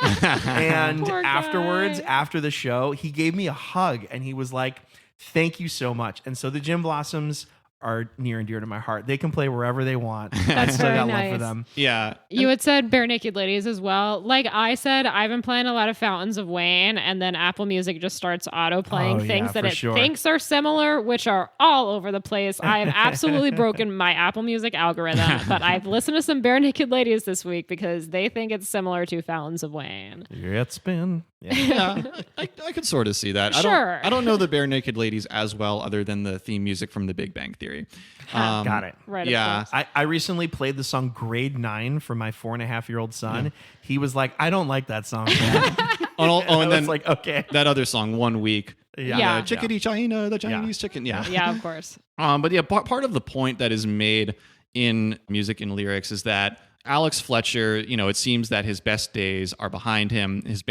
And Poor afterwards, guy. after the show, he gave me a hug and he was like, thank you so much. And so the Gin Blossoms are near and dear to my heart. They can play wherever they want. That's I still very got love nice. for them. Yeah. You had said Bare Naked Ladies as well. Like I said, I've been playing a lot of Fountains of Wayne, and then Apple Music just starts auto playing Oh, yeah, things that for it sure. thinks are similar, which are all over the place. I have absolutely broken my Apple Music algorithm, but I've listened to some Bare Naked Ladies this week because they think it's similar to Fountains of Wayne. It's been. Yeah. Yeah, I could sort of see that. Sure. I don't know the Bare Naked Ladies as well, other than the theme music from The Big Bang Theory. Got it. Right. Yeah. Of course. I recently played the song Grade 9 for my 4.5-year-old son. He was like, I don't like that song. Dad." Oh, I and was then like, okay. that other song, 1 Week. Yeah. Chickadee China, the Chinese chicken. Yeah. Yeah, of course. But yeah, part of the point that is made in music and lyrics is that Alex Fletcher, it seems that his best days are behind him. His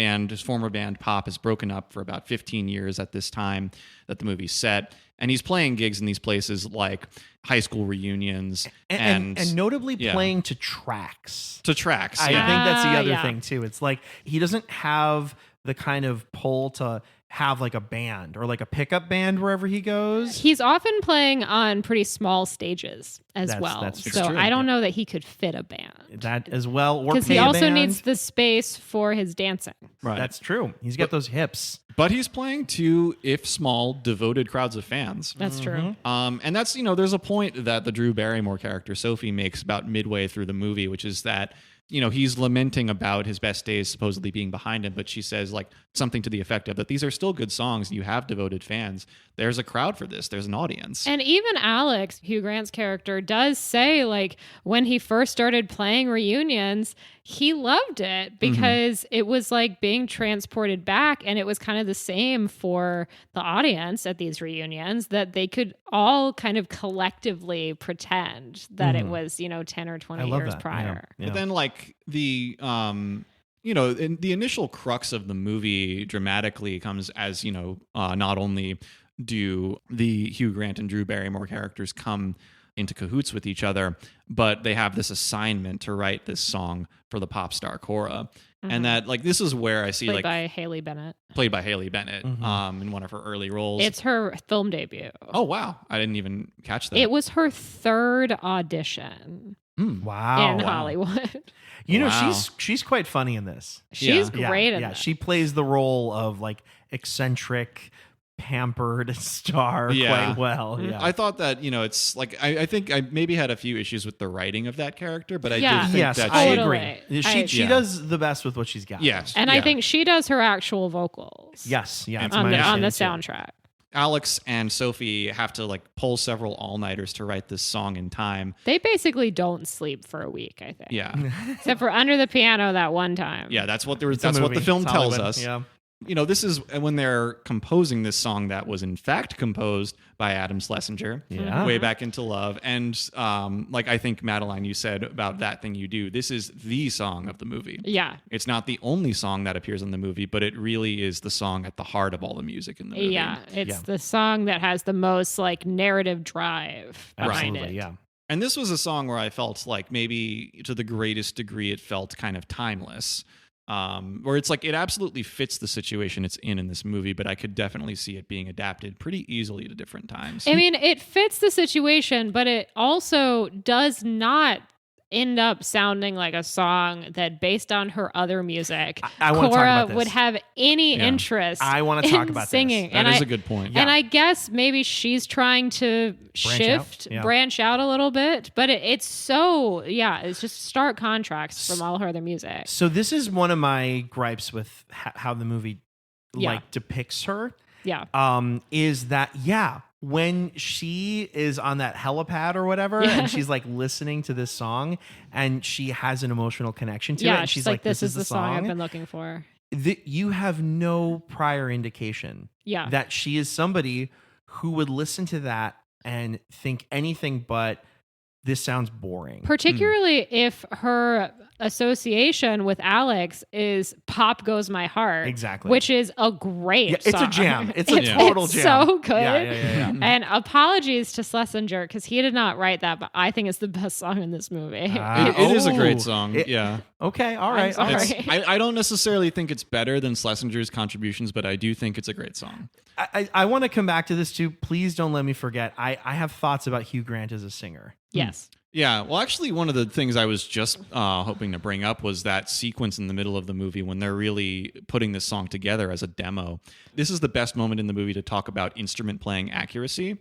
former band Pop, has broken up for about 15 years at this time that the movie's set. And he's playing gigs in these places like high school reunions And notably yeah. playing to tracks. to tracks. I yeah. think that's the other yeah. thing too. It's like he doesn't have the kind of pull to have like a band or like a pickup band wherever he goes. He's often playing on pretty small stages as well. That's So true. I don't know that he could fit a band. That as well, or Because pay he a also band. needs the space for his dancing. Right. That's true. He's got those hips. But he's playing to, if small, devoted crowds of fans. That's true. And that's, there's a point that the Drew Barrymore character, Sophie, makes about midway through the movie, which is that, he's lamenting about his best days supposedly being behind him, but she says like something to the effect of that these are still good songs. You have devoted fans. There's a crowd for this. There's an audience. And even Alex, Hugh Grant's character, does say, like, when he first started playing reunions, he loved it because it was like being transported back. And it was kind of the same for the audience at these reunions, that they could all kind of collectively pretend that it was, 10 or 20 I love years that. prior. Yeah. But then like the the initial crux of the movie dramatically comes as, not only do the Hugh Grant and Drew Barrymore characters come into cahoots with each other, but they have this assignment to write this song for the pop star Cora. And that, like, this is where I see, Played like, by Haley Bennett. played by Haley Bennett, in one of her early roles. It's her film debut. Oh, wow. I didn't even catch that. It was her third audition Wow. in Hollywood. Wow. She's quite funny in this. She's great in this. She plays the role of like eccentric, pampered star quite well. Yeah. I thought that, it's like, I think I maybe had a few issues with the writing of that character, but I did think yes, that I Totally. agree. She does the best with what she's got. Yes. And I think she does her actual vocals. Yes. Yeah. it's On my the understanding, too. soundtrack. Alex and Sophie have to like pull several all-nighters to write this song in time. They basically don't sleep for a week, I think. Yeah. Except for under the piano that one time. Yeah, that's what It's a what movie. the film It's tells Hollywood. us. Yeah. This is when they're composing this song that was in fact composed by Adam Schlesinger way back into Love. And like I think, Madeline, you said about That Thing You Do, this is the song of the movie. Yeah. It's not the only song that appears in the movie, but it really is the song at the heart of all the music in the movie. Yeah. It's the song that has the most like narrative drive behind Absolutely. it. Yeah. And this was a song where I felt like maybe to the greatest degree it felt kind of timeless. Where it's like it absolutely fits the situation it's in this movie, but I could definitely see it being adapted pretty easily to different times. I mean, it fits the situation, but it also does not end up sounding like a song that, based on her other music, I wanna talk Cora about this. would have any interest. I wanna talk in about this. singing. That is a good point. And I guess maybe she's trying to branch out a little bit, but it's it's just stark contrast from all her other music. So this is one of my gripes with how the movie like depicts her. Yeah. Is that when she is on that helipad or whatever, and she's like listening to this song, and she has an emotional connection to it, and she's like, "This is the song I've been looking for." You have no prior indication that she is somebody who would listen to that and think anything but this sounds boring. Particularly if her association with Alex is Pop Goes My Heart. Exactly. Which is a great It's song. a jam. It's a total jam. So good. Yeah. And apologies to Schlesinger because he did not write that, but I think it's the best song in this movie. It is a great song. Okay. All right. I'm sorry. I don't necessarily think it's better than Schlesinger's contributions, but I do think it's a great song. I want to come back to this too. Please don't let me forget. I have thoughts about Hugh Grant as a singer. Yes. Yeah, well, actually, one of the things I was just hoping to bring up was that sequence in the middle of the movie when they're really putting this song together as a demo. This is the best moment in the movie to talk about instrument playing accuracy.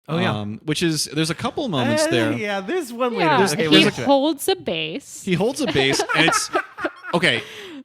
Oh, yeah. Which is, there's a couple moments there. Yeah, there's one later. Yeah. Okay, He we'll holds a bass. He holds a bass, and it's, okay,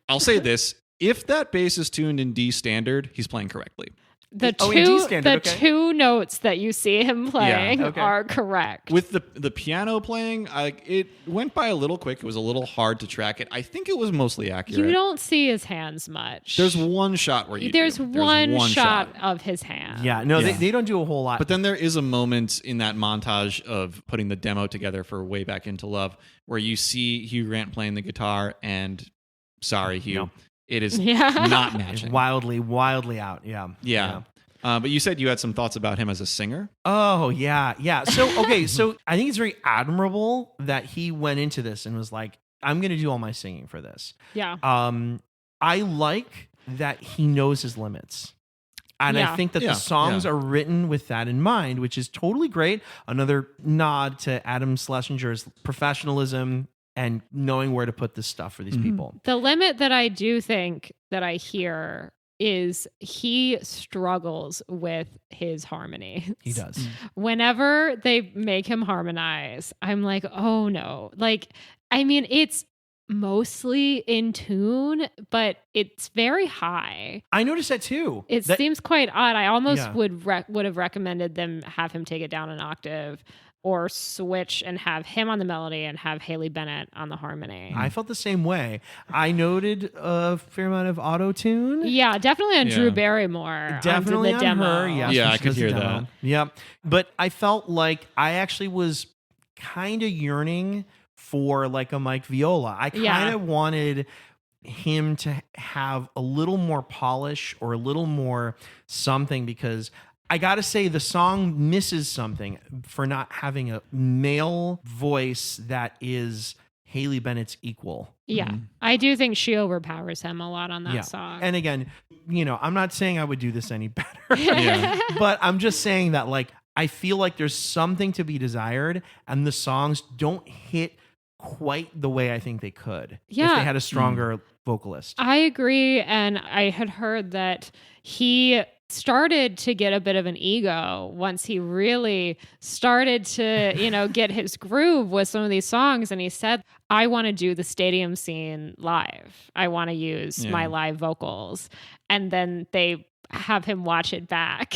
I'll say this. If that bass is tuned in D standard, he's playing correctly. The in D standard, two notes that you see him playing okay. are correct. With the piano playing, it went by a little quick. It was a little hard to track it. I think it was mostly accurate. You don't see his hands much. There's one shot where you There's do. one shot of his hand. Yeah, no, they don't do a whole lot. But then there is a moment in that montage of putting the demo together for Way Back Into Love where you see Hugh Grant playing the guitar and, sorry, Hugh, No. it is not matching. wildly out. Yeah. But you said you had some thoughts about him as a singer. Oh, yeah. So, okay, so I think it's very admirable that he went into this and was like, I'm going to do all my singing for this. Yeah. I like that he knows his limits. And I think that the songs are written with that in mind, which is totally great. Another nod to Adam Schlesinger's professionalism and knowing where to put this stuff for these people. The limit that I do think that I hear is he struggles with his harmony. He does. Whenever they make him harmonize, I'm like, oh no. Like, I mean, it's mostly in tune, but it's very high. I noticed that too. It seems quite odd. I almost would have recommended them have him take it down an octave or switch and have him on the melody and have Haley Bennett on the harmony. I felt the same way. I noted a fair amount of auto-tune. Yeah, definitely on Drew Barrymore. Definitely on the on demo. her. Yes, Yeah, when I she could does the hear demo. that. Yeah. But I felt like I actually was kind of yearning for like a Mike Viola. I kind of wanted him to have a little more polish or a little more something, because I gotta say the song misses something for not having a male voice that is Haley Bennett's equal. Yeah. I do think she overpowers him a lot on that song. And again, I'm not saying I would do this any better, Yeah. but I'm just saying that like I feel like there's something to be desired, and the songs don't hit quite the way I think they could if they had a stronger vocalist. I agree, and I had heard that he started to get a bit of an ego once he really started to, get his groove with some of these songs. And he said, I want to do the stadium scene live. I want to use my live vocals. And then they have him watch it back.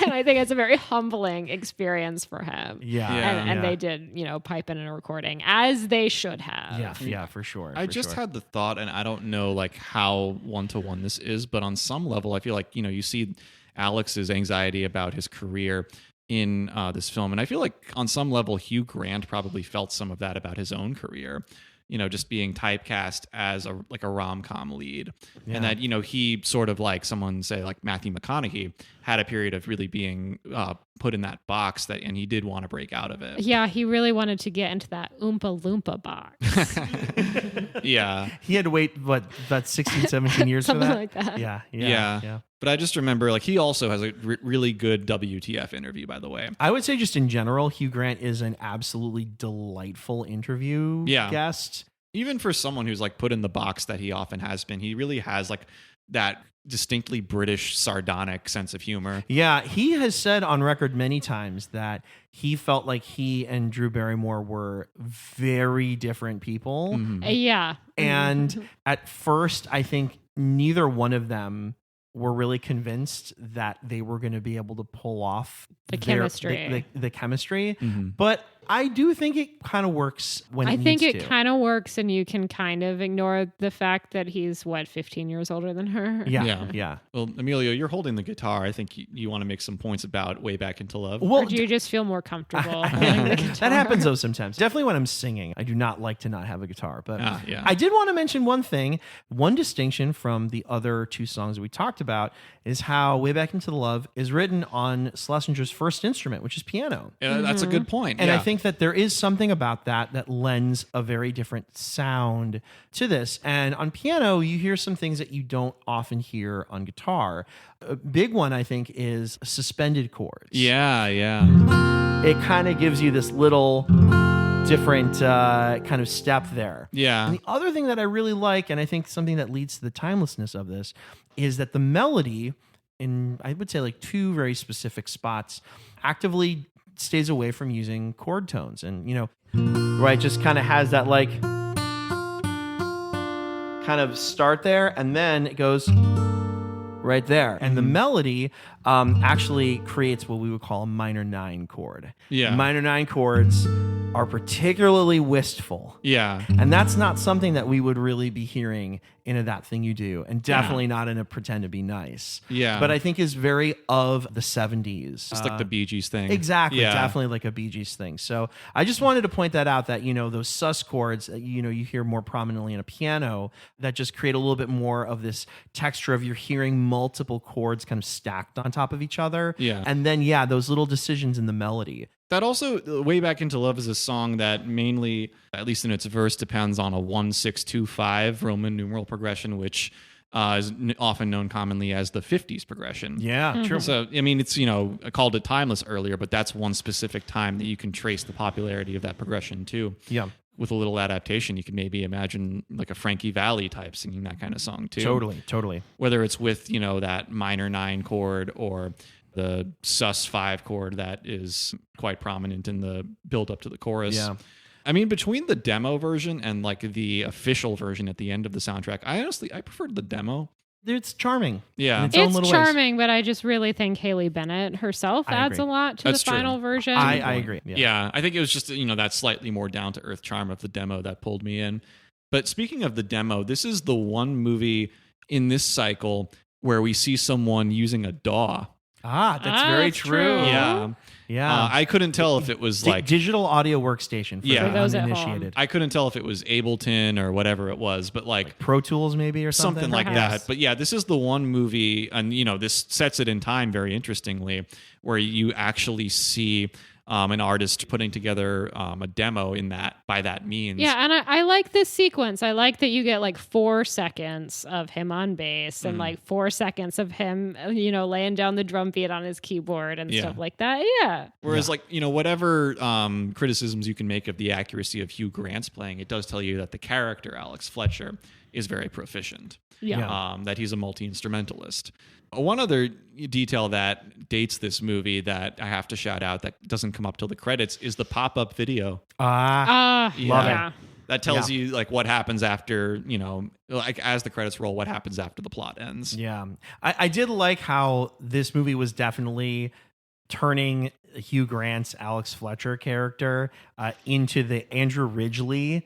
And I think it's a very humbling experience for him. And they did, pipe in a recording, as they should have. Yeah, for sure. I just had the thought, and I don't know like how one-to-one this is, but on some level, I feel like, you see Alex's anxiety about his career in this film. And I feel like on some level, Hugh Grant probably felt some of that about his own career. Just being typecast as a rom-com lead. And that, he sort of like someone say like Matthew McConaughey had a period of really being put in that box and he did want to break out of it. Yeah, he really wanted to get into that Oompa Loompa box. Yeah. He had to wait, about 16, 17 years for that? Something like that. Yeah. But I just remember like he also has a really good WTF interview, by the way. I would say just in general, Hugh Grant is an absolutely delightful interview guest. Even for someone who's like put in the box that he often has been, he really has like that distinctly British sardonic sense of humor. Yeah, he has said on record many times that he felt like he and Drew Barrymore were very different people. Yeah. And at first, I think neither one of them were really convinced that they were going to be able to pull off the chemistry. The chemistry. But I do think it kind of works when I think it kind of works, and you can kind of ignore the fact that he's 15 years older than her. Yeah. Well, Emilio, you're holding the guitar. I think you want to make some points about Way Back Into Love. Well, or do you just feel more comfortable holding the guitar? That happens though sometimes. Definitely when I'm singing, I do not like to not have a guitar. But I did want to mention one thing. One distinction from the other two songs that we talked about is how Way Back Into the Love is written on Schlesinger's first instrument, which is piano. That's a good point. And I think that there is something about that lends a very different sound to this. And on piano, you hear some things that you don't often hear on guitar. A big one, I think, is suspended chords. Yeah. It kind of gives you this little different kind of step there. Yeah. And the other thing that I really like, and I think something that leads to the timelessness of this, is that the melody, in I would say like two very specific spots, actively stays away from using chord tones. And, right, just kind of has that like kind of start there, and then it goes right there. And the melody actually creates what we would call a minor 9 chord. Yeah. Minor 9 chords are particularly wistful. Yeah. And that's not something that we would really be hearing in a That Thing You Do, and definitely not in a Pretend to Be Nice. Yeah. But I think is very of the 70s. It's like the Bee Gees thing. Exactly. Yeah. Definitely like a Bee Gees thing. So I just wanted to point that out, that, those sus chords, you hear more prominently in a piano, that just create a little bit more of this texture of you're hearing multiple chords kind of stacked on top of each other. Yeah. And then, those little decisions in the melody. That also, Way Back Into Love is a song that mainly, at least in its verse, depends on a 1-6-2-5 Roman numeral progression, which is often known commonly as the 50s progression. Yeah, true. So, I mean, it's, I called it timeless earlier, but that's one specific time that you can trace the popularity of that progression too. Yeah. With a little adaptation, you could maybe imagine like a Frankie Valli type singing that kind of song too. Totally. Whether it's with, that minor 9 chord or the sus 5 chord that is quite prominent in the build up to the chorus. Yeah. I mean, between the demo version and like the official version at the end of the soundtrack, I preferred the demo. It's charming. Yeah. in its own It's little charming, but I just really think Haley Bennett herself I adds agree. a lot to That's the true. final version. I agree. Yeah. I think it was just, that slightly more down to earth charm of the demo that pulled me in. But speaking of the demo, this is the one movie in this cycle where we see someone using a DAW. That's very that's true. true. Yeah. Yeah. I couldn't tell if it was like digital audio workstation for Yeah. the For those at home. uninitiated. I couldn't tell if it was Ableton or whatever it was, but like Pro Tools maybe or something like Perhaps. that. But yeah, this is the one movie, and this sets it in time very interestingly, where you actually see an artist putting together a demo by that means. Yeah, and I like this sequence. I like that you get like 4 seconds of him on bass and like 4 seconds of him, laying down the drum beat on his keyboard and stuff like that. Yeah. Whereas, whatever criticisms you can make of the accuracy of Hugh Grant's playing, it does tell you that the character, Alex Fletcher, is very proficient. Yeah. That he's a multi-instrumentalist. One other detail that dates this movie that I have to shout out that doesn't come up till the credits is the pop-up video. Love yeah. That tells you like what happens after, as the credits roll, what happens after the plot ends. Yeah. I did like how this movie was definitely turning Hugh Grant's Alex Fletcher character into the Andrew Ridgeley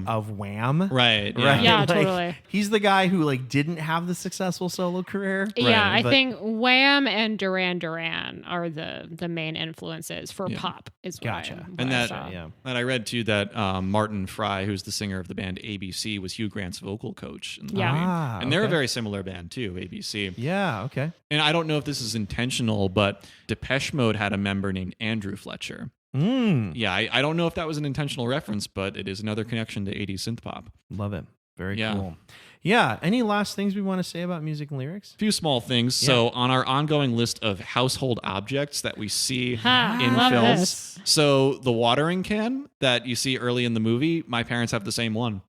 of Wham. Right. Yeah, Like, totally. He's the guy who didn't have the successful solo career. Yeah, I But- think Wham and Duran Duran are the main influences for pop. Is what Gotcha. what And I that, saw. and I read too that Martin Fry, who's the singer of the band ABC, was Hugh Grant's vocal coach in the Yeah. movie. And they're a okay. very similar band too, ABC. Yeah, okay. And I don't know if this is intentional, but Depeche Mode had a member named Andrew Fletcher. Yeah, I don't know if that was an intentional reference, but it is another connection to 80s synth pop. Love it. Very Yeah. cool. Yeah. Any last things we want to say about music and lyrics? A few small things. So on our ongoing list of household objects that we see Ha, in love films, this. so the watering can that you see early in the movie, my parents have the same one.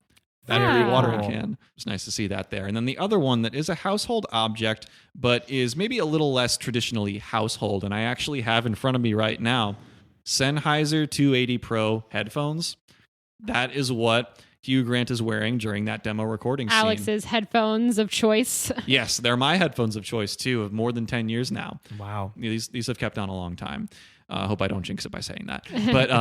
That Very very watering cool. can. It's nice to see that there. And then the other one that is a household object, but is maybe a little less traditionally household, and I actually have in front of me right now, Sennheiser 280 Pro headphones. That is what Hugh Grant is wearing during that demo recording scene. Alex's headphones of choice. Yes, they're my headphones of choice too, of more than 10 years now. Wow. These have kept on a long time. I hope I don't jinx it by saying that. But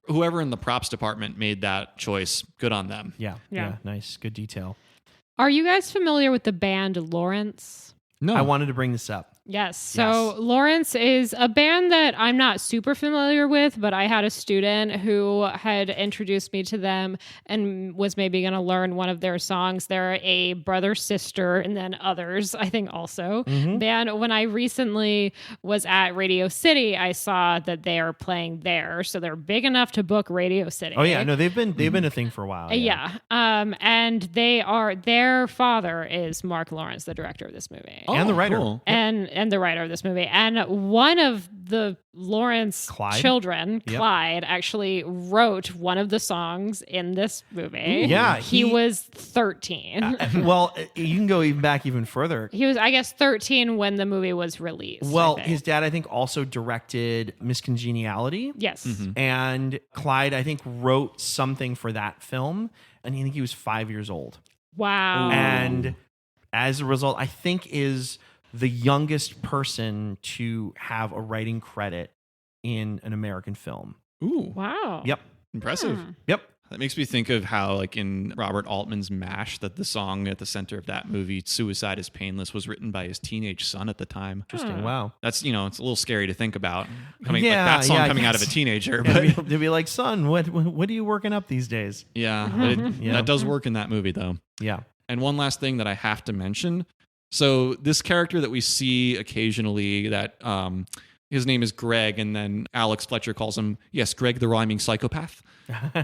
whoever in the props department made that choice, good on them. Yeah. Yeah. Nice. Good detail. Are you guys familiar with the band Lawrence? No, I wanted to bring this up. Yes. So Lawrence is a band that I'm not super familiar with, but I had a student who had introduced me to them and was maybe going to learn one of their songs. They're a brother, sister, and then others, I think also. Band. When I recently was at Radio City, I saw that they are playing there. So they're big enough to book Radio City. Oh yeah, no, they've been a thing for a while. Yeah. And their father is Mark Lawrence, the director of this movie. And the writer. Cool. And the writer of this movie. And one of the Lawrence Clyde? children, Yep. Clyde, actually wrote one of the songs in this movie. Yeah, He was 13. Well, you can go even further. He was, I guess, 13 when the movie was released. I Well, think. his dad, I think, also directed Miss Congeniality. Yes. And Clyde, I think, wrote something for that film. And I think he was 5 years old. Wow. And as a result, I think is the youngest person to have a writing credit in an American film. Ooh, Wow. Yep. impressive. Yep. That makes me think of how, like in Robert Altman's MASH, that the song at the center of that movie, "Suicide is Painless," was written by his teenage son at the time. Interesting. Wow. That's it's a little scary to think about. Yeah, that song yeah, I coming out of a guess. teenager, Yeah, but to be like, son, what are you working up these days? yeah, but Yeah. that does work in that movie though. Yeah. And one last thing that I have to mention. So this character that we see occasionally that his name is Greg, and then Alex Fletcher calls him, yes, Greg the rhyming psychopath.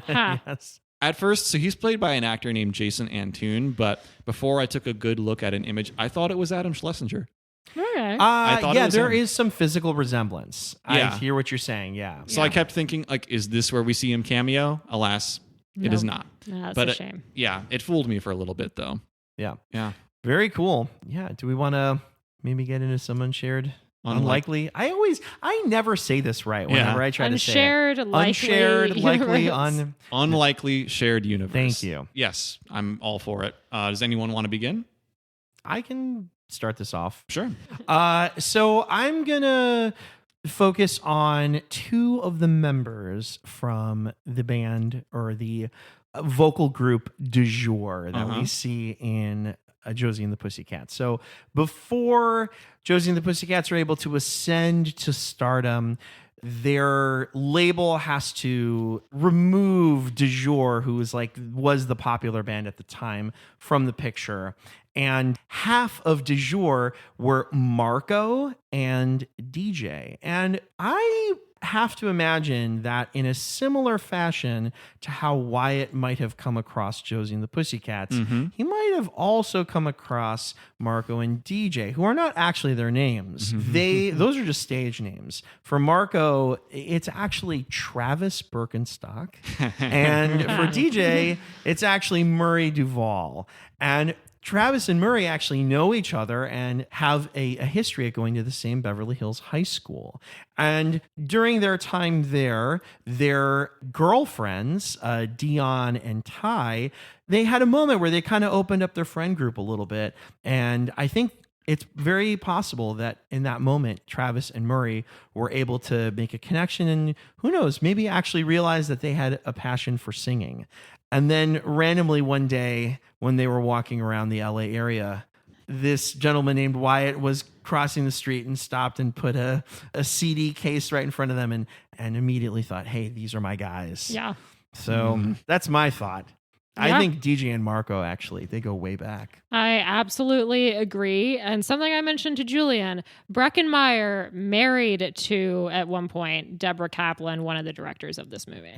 Yes. At first, so he's played by an actor named Jason Antoon, but before I took a good look at an image, I thought it was Adam Schlesinger. Okay. I thought it Yeah, was there him. is some physical resemblance. Yeah. I hear what you're saying. Yeah. So I kept thinking, like, is this where we see him cameo? Alas, it is not. No, that's but a shame. Yeah, it fooled me for a little bit though. Yeah. Yeah. Very cool. Yeah. Do we want to maybe get into some unshared? Unlikely. I never say this right whenever I try to say Unshared, it. likely. Unshared, likely, universe. Unlikely shared universe. Thank you. Yes, I'm all for it. Does anyone want to begin? I can start this off. Sure. So I'm gonna focus on two of the members from the band or the vocal group du jour that we see in Josie and the Pussycats. So before Josie and the Pussycats are able to ascend to stardom, their label has to remove Du Jour, who was the popular band at the time, from the picture. And half of Du Jour were Marco and DJ. And I have to imagine that in a similar fashion to how Wyatt might have come across Josie and the Pussycats, he might have also come across Marco and DJ, who are not actually their names. Those are just stage names. For Marco, it's actually Travis Birkenstock. And for DJ, it's actually Murray Duvall. And Travis and Murray actually know each other and have a history of going to the same Beverly Hills high school. And during their time there, their girlfriends, Dion and Ty, they had a moment where they kind of opened up their friend group a little bit. And I think it's very possible that in that moment, Travis and Murray were able to make a connection and who knows, maybe actually realize that they had a passion for singing. And then randomly one day when they were walking around the LA area, this gentleman named Wyatt was crossing the street and stopped and put a CD case right in front of them and immediately thought, hey, these are my guys. Yeah. So that's my thought. Yeah. I think DJ and Marco, actually, they go way back. I absolutely agree. And something I mentioned to Julian, Breckenmeyer married to, at one point, Deborah Kaplan, one of the directors of this movie.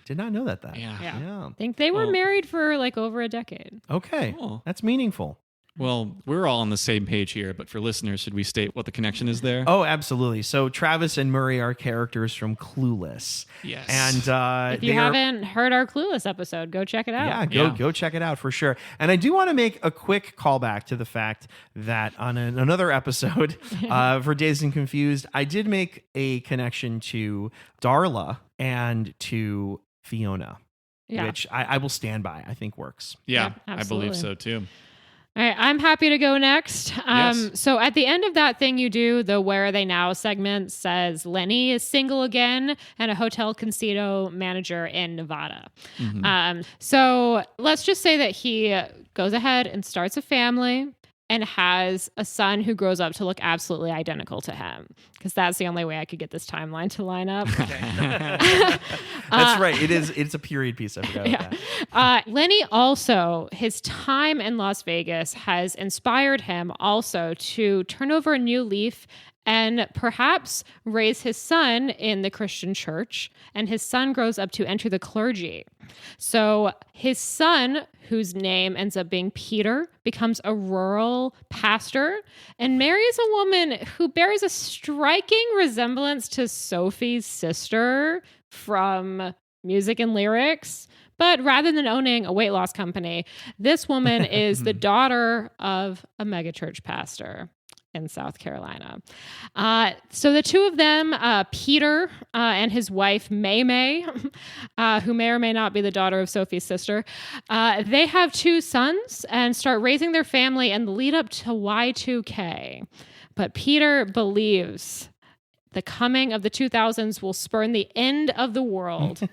Did not know that. Yeah. Yeah. I think they were married for over a decade. Okay. Cool. That's meaningful. Well, we're all on the same page here, but for listeners, should we state what the connection is there? Oh, absolutely. So Travis and Murray are characters from Clueless. Yes. And if you haven't heard our Clueless episode, go check it out. Yeah, go check it out for sure. And I do want to make a quick callback to the fact that on another episode for Dazed and Confused, I did make a connection to Darla and to Fiona, which I will stand by. I think works. Yeah, Yeah, I believe so too. All right, I'm happy to go next. Yes. So at the end of that thing you do, the Where Are They Now segment says Lenny is single again and a hotel casino manager in Nevada. So let's just say that he goes ahead and starts a family and has a son who grows up to look absolutely identical to him, because that's the only way I could get this timeline to line up. That's right. It's a period piece. I forgot about that. Lenny also, his time in Las Vegas has inspired him also to turn over a new leaf and perhaps raise his son in the Christian church. And his son grows up to enter the clergy. So his son, whose name ends up being Peter, becomes a rural pastor and marries a woman who bears a striking resemblance to Sophie's sister from Music and Lyrics. But rather than owning a weight loss company, this woman is the daughter of a megachurch pastor in South Carolina. So the two of them, Peter and his wife, May, who may or may not be the daughter of Sophie's sister, they have two sons and start raising their family in the lead up to Y2K. But Peter believes the coming of the 2000s will spurn the end of the world.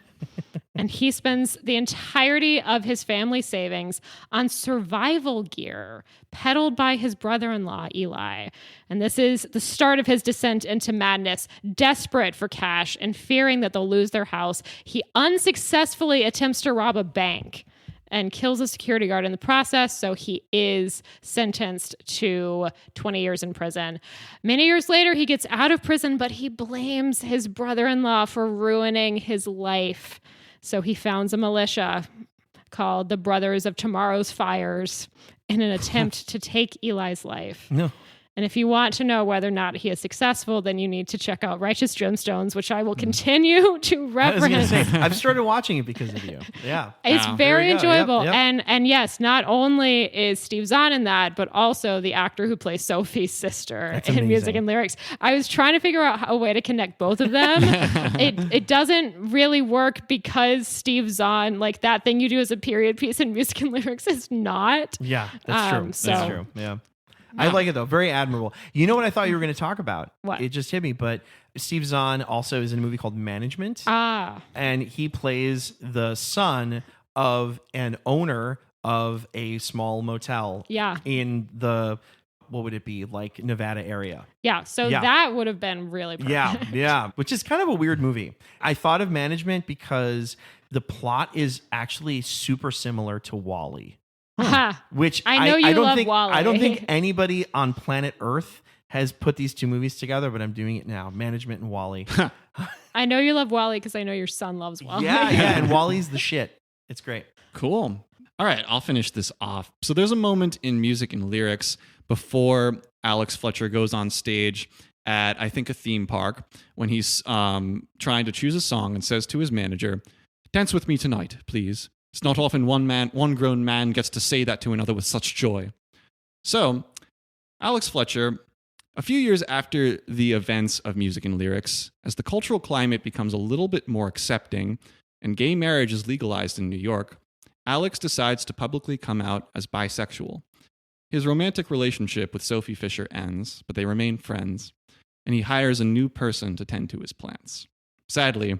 And he spends the entirety of his family savings on survival gear peddled by his brother-in-law, Eli. And this is the start of his descent into madness. Desperate for cash and fearing that they'll lose their house, he unsuccessfully attempts to rob a bank and kills a security guard in the process, so he is sentenced to 20 years in prison. Many years later, he gets out of prison, but he blames his brother-in-law for ruining his life. So he founds a militia called the Brothers of Tomorrow's Fires in an attempt to take Eli's life. No. And if you want to know whether or not he is successful, then you need to check out Righteous Gemstones, which I will continue to reference. I've started watching it because of you. Yeah. It's very enjoyable. Yep. And yes, not only is Steve Zahn in that, but also the actor who plays Sophie's sister in Music and Lyrics. I was trying to figure out a way to connect both of them. It doesn't really work because Steve Zahn, like that thing you do as a period piece in Music and Lyrics, is not. Yeah, that's true. So- That's true. Yeah. I like it though. Very admirable. You know what I thought you were going to talk about? What? It just hit me, but Steve Zahn also is in a movie called Management. Ah. And he plays the son of an owner of a small motel Yeah. in the, what would it be, like Nevada area. Yeah. So Yeah. that would have been really perfect. Yeah, which is kind of a weird movie. I thought of Management because the plot is actually super similar to Wall-E, which I know you don't love think Wall-E. I don't think anybody on planet Earth has put these two movies together, but I'm doing it now. Management and Wall-E. I know you love Wall-E because I know your son loves Wall-E. Yeah, and Wall-E's the shit. It's great. Cool. All right, I'll finish this off. So there's a moment in music and lyrics before Alex Fletcher goes on stage at, I think, a theme park when he's trying to choose a song and says to his manager, "Dance with me tonight, please. It's not often one grown man gets to say that to another with such joy." So Alex Fletcher, a few years after the events of music and lyrics, as the cultural climate becomes a little bit more accepting and gay marriage is legalized in New York, Alex decides to publicly come out as bisexual. His romantic relationship with Sophie Fisher ends, but they remain friends, and he hires a new person to tend to his plants. Sadly,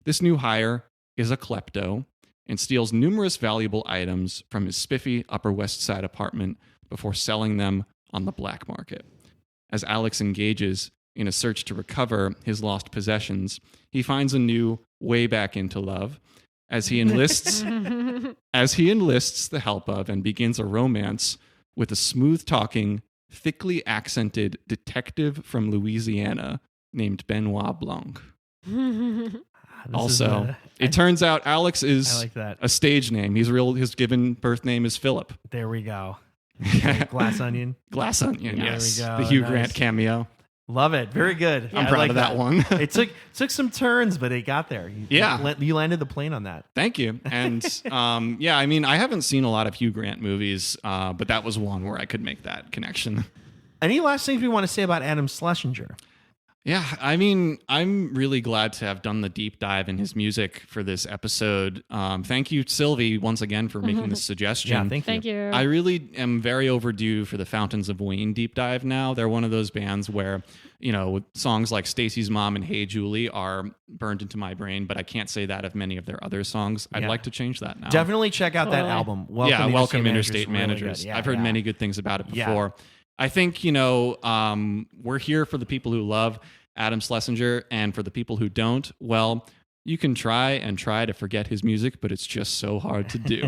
this new hire is a klepto and steals numerous valuable items from his spiffy Upper West Side apartment before selling them on the black market. As Alex engages in a search to recover his lost possessions, he finds a new way back into love as he enlists the help of and begins a romance with a smooth-talking, thickly accented detective from Louisiana named Benoit Blanc. It turns out Alex is I like that. a stage name. His given birth name is Philip. There we go. Glass Onion. Glass Onion, There yes. we go. The Hugh Nice. Grant cameo. Love it. Very good. I'm I proud like of that one. It took some turns, but it got there. You landed the plane on that. Thank you. And I mean, I haven't seen a lot of Hugh Grant movies, but that was one where I could make that connection. Any last things we want to say about Adam Schlesinger? Yeah, I mean, I'm really glad to have done the deep dive in his music for this episode. Thank you, Sylvie, once again for making this suggestion. Yeah, thank you. I really am very overdue for the Fountains of Wayne deep dive now. They're one of those bands where, with songs like Stacy's Mom and Hey Julie are burned into my brain, but I can't say that of many of their other songs. I'd like to change that now. Definitely check out that album. Welcome Interstate Managers. Really I've heard many good things about it before. I think, we're here for the people who love Adam Schlesinger, and for the people who don't, well, you can try to forget his music, but it's just so hard to do.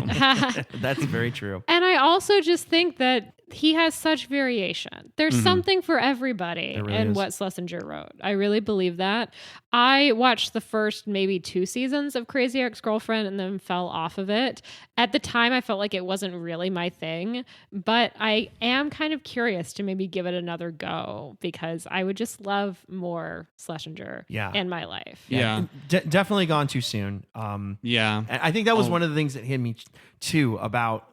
That's very true. And I also just think that he has such variation. There's something for everybody in what Schlesinger wrote. I really believe that. I watched the first maybe 2 seasons of Crazy Ex-Girlfriend and then fell off of it. At the time, I felt like it wasn't really my thing, but I am kind of curious to maybe give it another go because I would just love more Schlesinger in my life. Yeah. Definitely gone too soon. And I think that was one of the things that hit me too about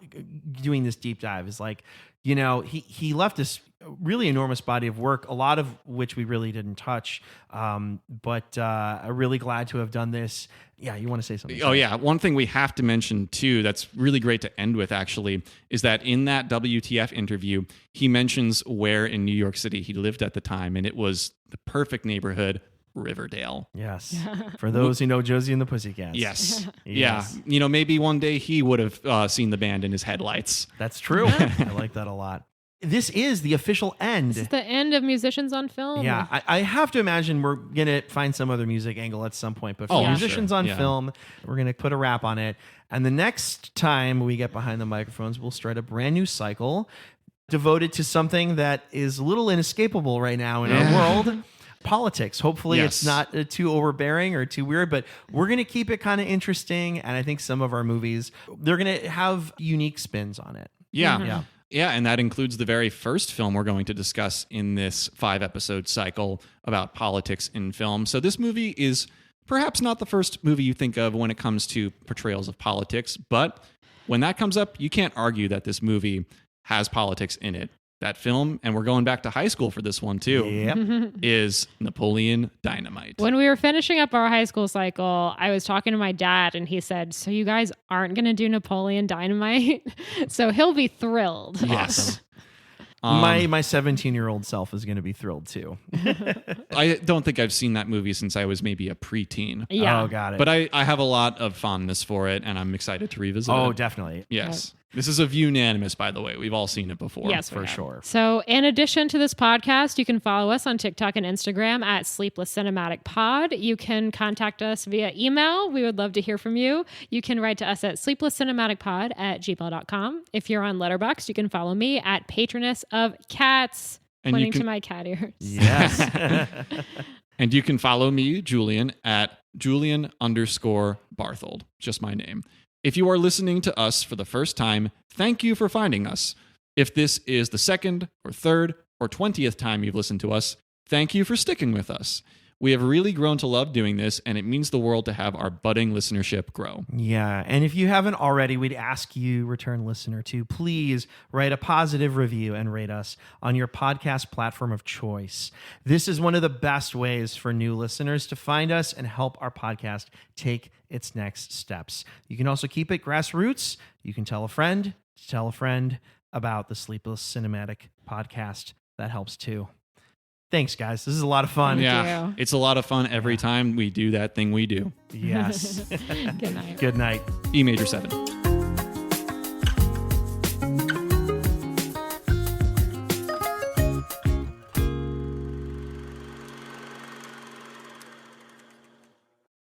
doing this deep dive is like, he left this really enormous body of work, a lot of which we really didn't touch. But I'm really glad to have done this. Yeah, you want to say something? Oh, yeah. One thing we have to mention, too, that's really great to end with, actually, is that in that WTF interview, he mentions where in New York City he lived at the time, and it was the perfect neighborhood, Riverdale. Yes. For those who know Josie and the Pussycats. Yes. Yeah. Maybe one day he would have seen the band in his headlights. That's true. I like that a lot. This is the official end. This is the end of Musicians on Film. Yeah, I have to imagine we're going to find some other music angle at some point. But for Musicians on Film, we're going to put a wrap on it. And the next time we get behind the microphones, we'll start a brand new cycle devoted to something that is a little inescapable right now in our world. Politics. Hopefully it's not too overbearing or too weird, but we're going to keep it kind of interesting. And I think some of our movies, they're going to have unique spins on it. Yeah. Yeah, and that includes the very first film we're going to discuss in this 5-episode cycle about politics in film. So this movie is perhaps not the first movie you think of when it comes to portrayals of politics, but when that comes up, you can't argue that this movie has politics in it. That film, and we're going back to high school for this one too, is Napoleon Dynamite. When we were finishing up our high school cycle, I was talking to my dad and he said, so you guys aren't going to do Napoleon Dynamite? So he'll be thrilled. Yes. My 17-year-old self is going to be thrilled too. I don't think I've seen that movie since I was maybe a preteen. Yeah. Oh, got it. But I have a lot of fondness for it, and I'm excited to revisit it. Oh, definitely. Yes. This is a unanimous, by the way. We've all seen it before. Yes, For sure. So in addition to this podcast, you can follow us on TikTok and Instagram at Sleepless Cinematic Pod. You can contact us via email. We would love to hear from you. You can write to us at sleeplesscinematicpod@gmail.com. If you're on Letterboxd, you can follow me at Patroness of Cats, And pointing to my cat ears. Yes. And you can follow me, Julian, at Julian_Barthold, just my name. If you are listening to us for the first time, thank you for finding us. If this is the second or third or 20th time you've listened to us, thank you for sticking with us. We have really grown to love doing this, and it means the world to have our budding listenership grow. Yeah. And if you haven't already, we'd ask you, return listener, to please write a positive review and rate us on your podcast platform of choice. This is one of the best ways for new listeners to find us and help our podcast take its next steps. You can also keep it grassroots. You can tell a friend about the Sleepless Cinematic Podcast. That helps too. Thanks, guys. This is a lot of fun. Yeah, you. it's a lot of fun every time we do that thing we do. Yes. Good night. Good night. E major 7.